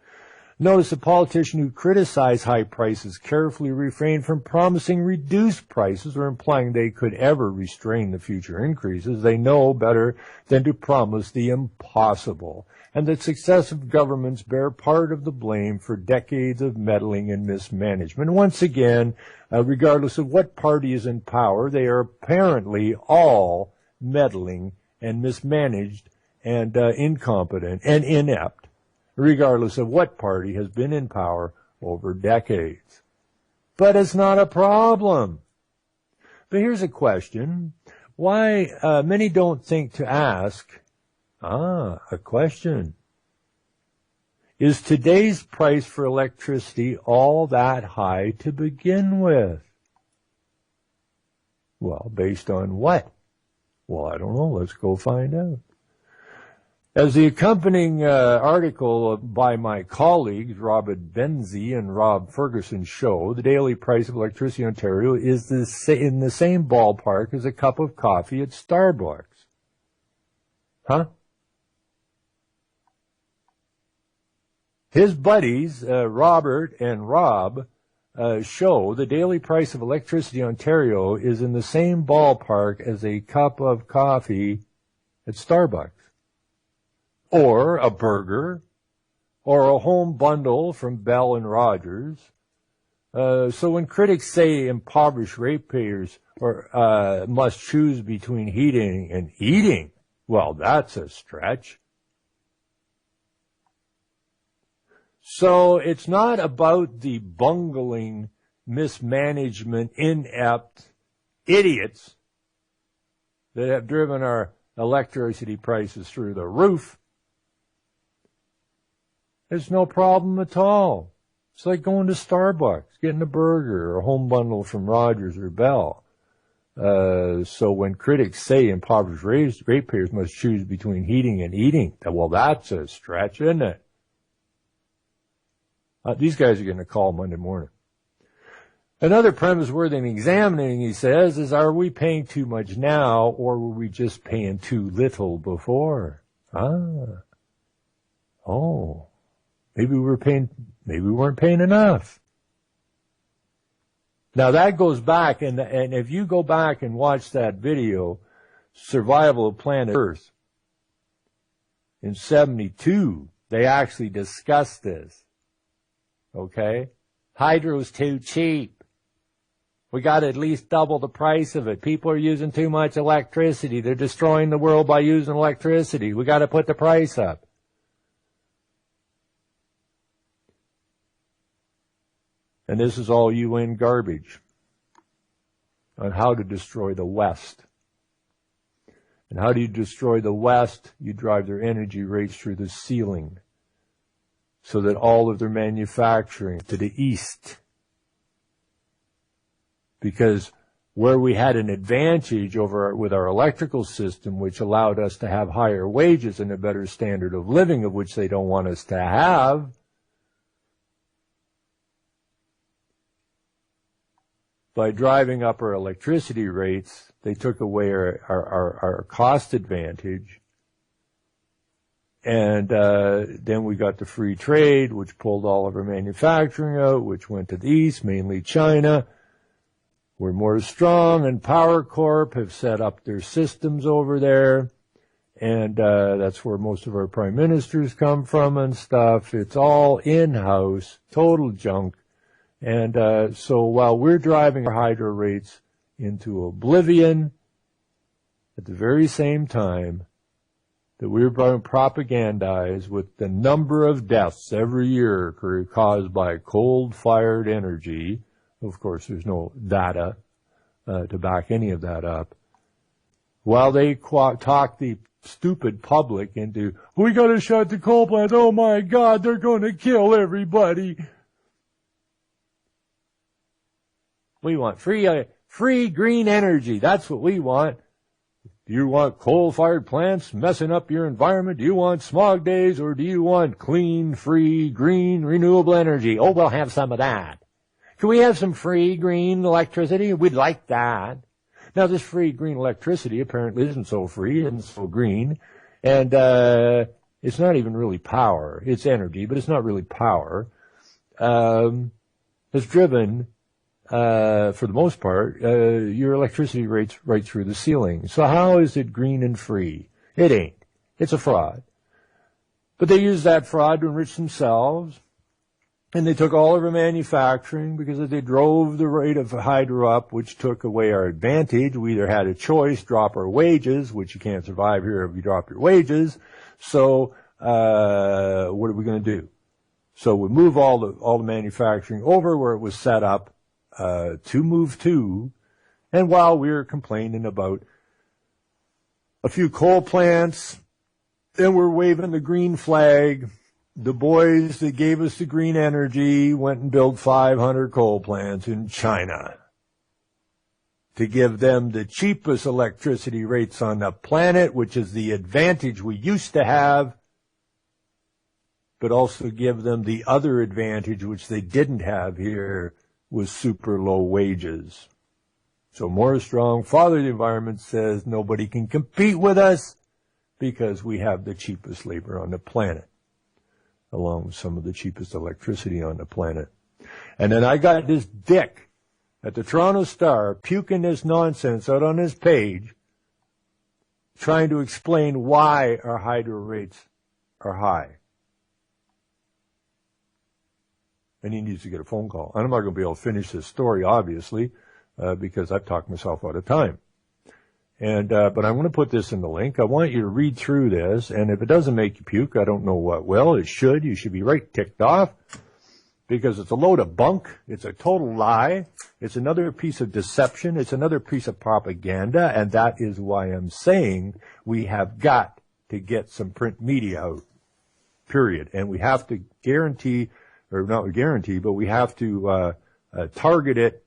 Notice the politician who criticized high prices carefully refrained from promising reduced prices or implying they could ever restrain the future increases. They know better than to promise the impossible, and that successive governments bear part of the blame for decades of meddling and mismanagement. Once again, regardless of what party is in power, they are apparently all meddling and mismanaged and incompetent and inept, regardless of what party has been in power over decades. But it's not a problem. But here's a question. Why many don't think to ask, a question. Is today's price for electricity all that high to begin with? Well, based on what? Well, I don't know. Let's go find out. As the accompanying article by my colleagues, Robert Benzie and Rob Ferguson, show, the daily price of electricity in Ontario is in the same ballpark as a cup of coffee at Starbucks. Huh? His buddies, Robert and Rob, show the daily price of electricity in Ontario is in the same ballpark as a cup of coffee at Starbucks, or a burger, or a home bundle from Bell and Rogers. So when critics say impoverished ratepayers must choose between heating and eating, well, that's a stretch. So it's not about the bungling, mismanagement, inept idiots that have driven our electricity prices through the roof. There's no problem at all. It's like going to Starbucks, getting a burger or a home bundle from Rogers or Bell. So when critics say impoverished ratepayers must choose between heating and eating, well, that's a stretch, isn't it? These guys are going to call Monday morning. Another premise worthy of examining, he says, is are we paying too much now, or were we just paying too little before? Maybe we weren't paying enough. Now that goes back, and if you go back and watch that video, Survival of Planet Earth, in 1972, they actually discussed this. Okay? Hydro's too cheap. We got to at least double the price of it. People are using too much electricity. They're destroying the world by using electricity. We got to put the price up. And this is all UN garbage on how to destroy the West. And how do you destroy the West? You drive their energy rates through the ceiling, so that all of their manufacturing to the east. Because where we had an advantage with our electrical system, which allowed us to have higher wages and a better standard of living, of which they don't want us to have, by driving up our electricity rates, they took away our cost advantage. And then we got the free trade, which pulled all of our manufacturing out, which went to the east, mainly China. We're more strong, and Power Corp have set up their systems over there. And that's where most of our prime ministers come from and stuff. It's all in-house, total junk. And so while we're driving our hydro rates into oblivion, at the very same time that we're being propagandized with the number of deaths every year caused by coal-fired energy. Of course, there's no data to back any of that up. While they talk the stupid public into, we got to shut the coal plants. Oh my God, they're going to kill everybody. We want free green energy. That's what we want. Do you want coal-fired plants messing up your environment? Do you want smog days, or do you want clean, free, green, renewable energy? Oh, we'll have some of that. Can we have some free, green electricity? We'd like that. Now, this free, green electricity apparently isn't so free and so green, and it's not even really power. It's energy, but it's not really power. It's driven, for the most part, your electricity rates right through the ceiling. So how is it green and free? It ain't. It's a fraud. But they use that fraud to enrich themselves. And they took all of our manufacturing because they drove the rate of hydro up, which took away our advantage. We either had a choice, drop our wages, which you can't survive here if you drop your wages. So, what are we going to do? So we move all the manufacturing over where it was set up, to move to. And while we were complaining about a few coal plants, and we're waving the green flag, the boys that gave us the green energy went and built 500 coal plants in China to give them the cheapest electricity rates on the planet, which is the advantage we used to have, but also give them the other advantage, which they didn't have here, was super low wages. So Morris Strong, Father of the Environment, says nobody can compete with us because we have the cheapest labor on the planet, along with some of the cheapest electricity on the planet. And then I got this dick at the Toronto Star puking this nonsense out on his page, trying to explain why our hydro rates are high. And he needs to get a phone call. And I'm not going to be able to finish this story, obviously, because I've talked myself out of time. And but I want to put this in the link. I want you to read through this, and if it doesn't make you puke, I don't know what will. It should. You should be right ticked off, because it's a load of bunk. It's a total lie. It's another piece of deception. It's another piece of propaganda, and that is why I'm saying we have got to get some print media out, period. And we have to guarantee, or not guarantee, but we have to target it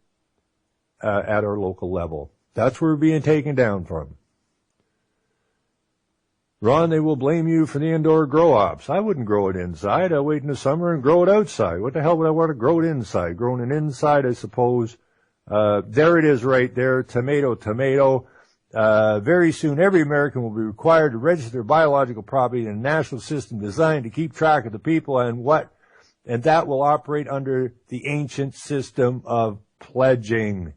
at our local level. That's where we're being taken down from. Ron, they will blame you for the indoor grow-ops. I wouldn't grow it inside. I'll wait in the summer and grow it outside. What the hell would I want to grow it inside? Growing it inside, I suppose. There it is right there. Tomato, tomato. Very soon, every American will be required to register their biological property in a national system designed to keep track of the people and that will operate under the ancient system of pledging.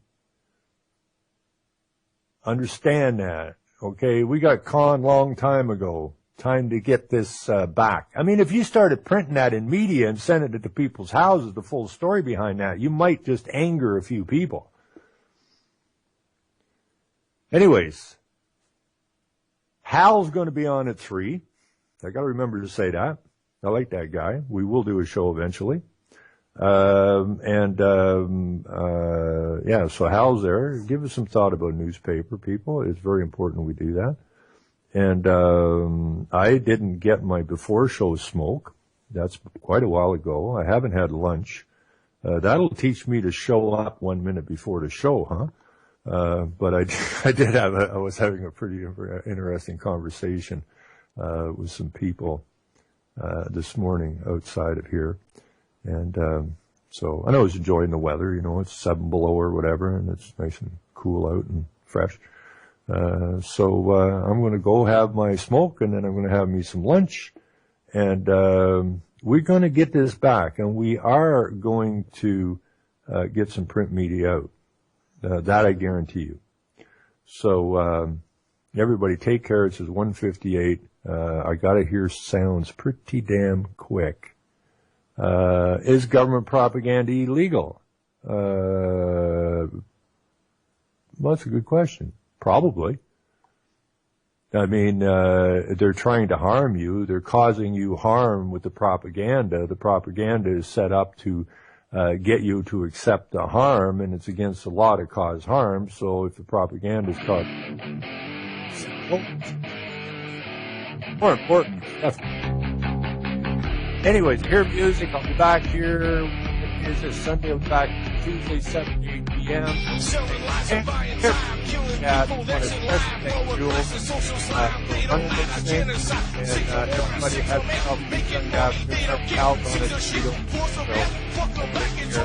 Understand that, okay? We got conned long time ago. Time to get this back. I mean, if you started printing that in media and sending it to people's houses, the full story behind that, you might just anger a few people. Anyways, Hal's going to be on at 3. I got to remember to say that. I like that guy. We will do a show eventually. Yeah, so Hal's there. Give us some thought about newspaper, people. It's very important we do that. And I didn't get my before show smoke. That's quite a while ago. I haven't had lunch. That'll teach me to show up 1 minute before the show, huh? But I was having a pretty interesting conversation with some people this morning outside of here. And so I was enjoying the weather. You know, it's 7 below or whatever, and it's nice and cool out and fresh. So I'm going to go have my smoke, and then I'm going to have me some lunch. And we're going to get this back, and we are going to get some print media out. That I guarantee you. So Everybody take care. It says 158. I gotta hear sounds pretty damn quick. Is government propaganda illegal? Well, that's a good question. Probably. I mean, they're trying to harm you. They're causing you harm with the propaganda. The propaganda is set up to get you to accept the harm, and it's against the law to cause harm. So if the propaganda is caused, more important, definitely. Anyways, hear music. I'll be back here. Is this Sunday? I'll be back Tuesday, 7 to 8 p.m. Yeah, I want to especially thank Jules for running this thing, and everybody has helped me done that. There's no cows on it, so over here.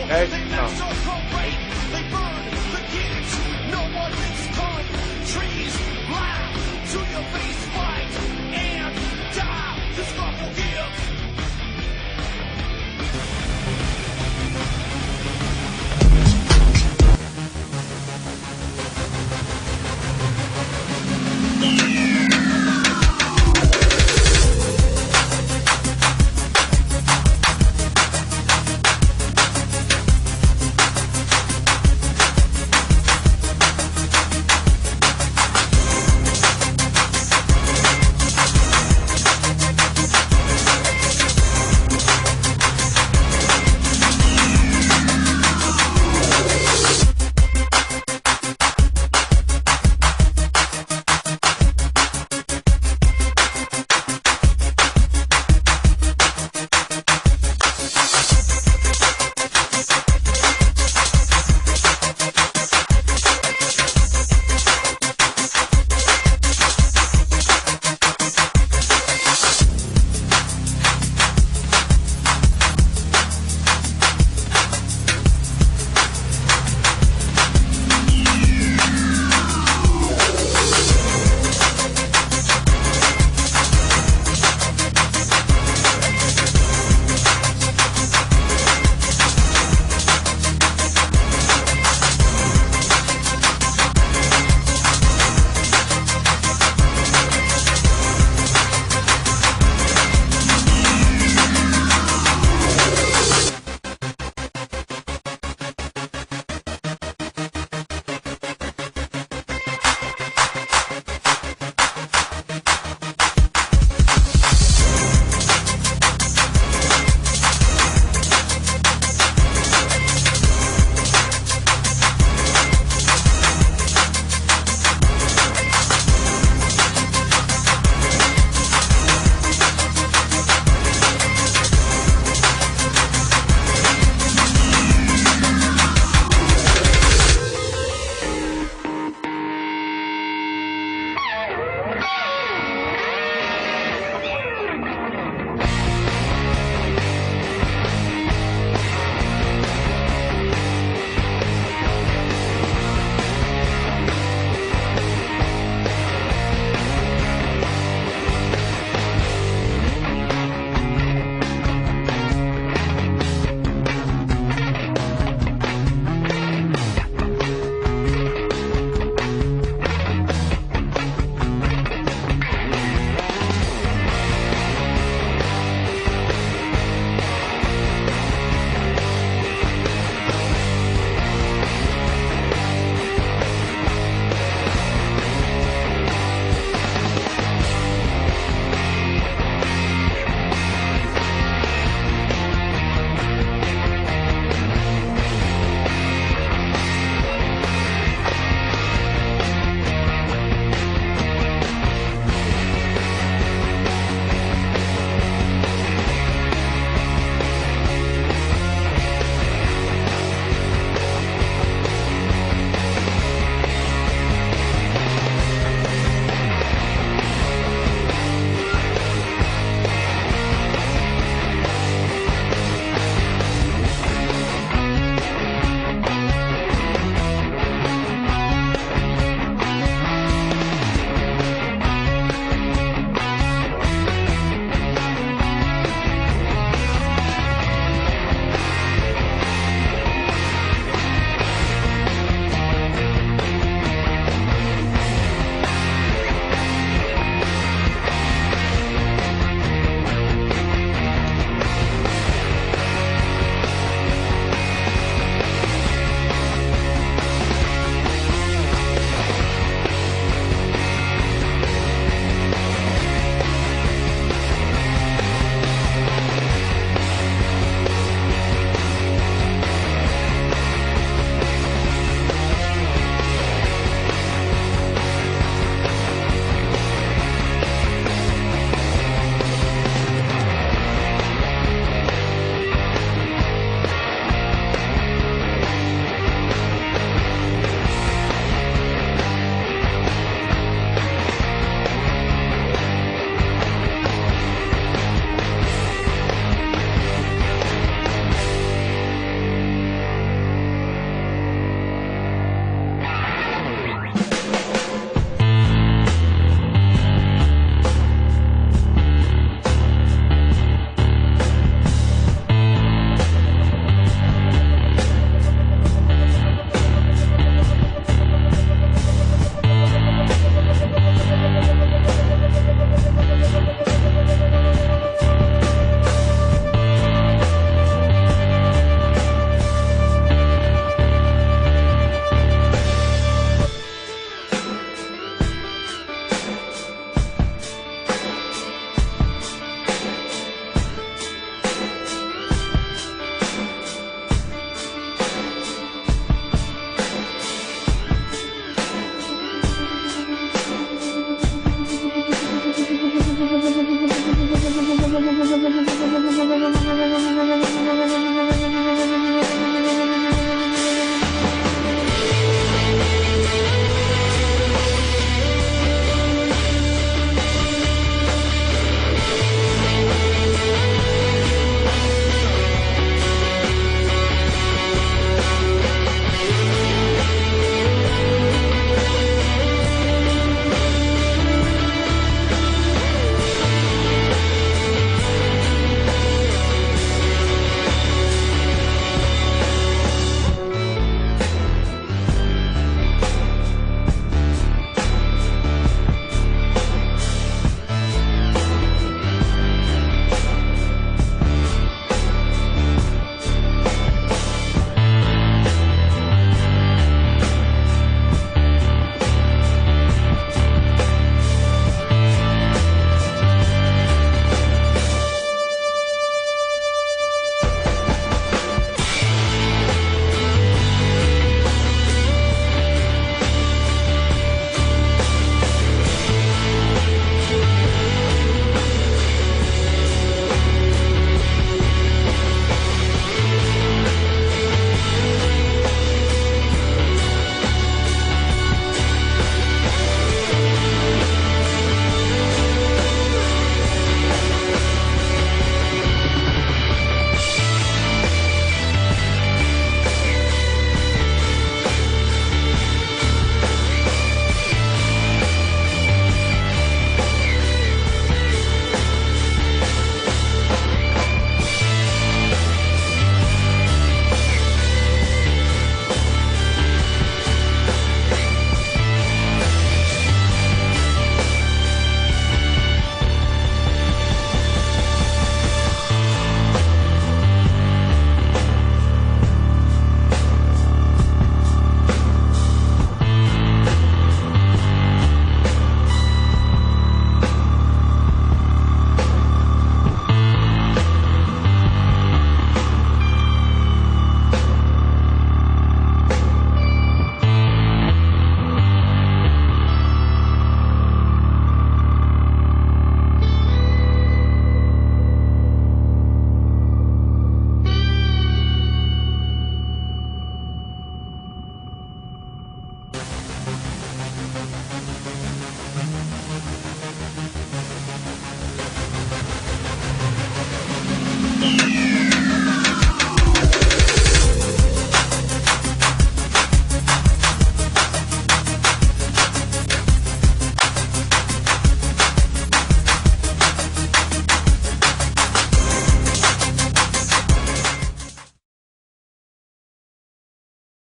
Okay?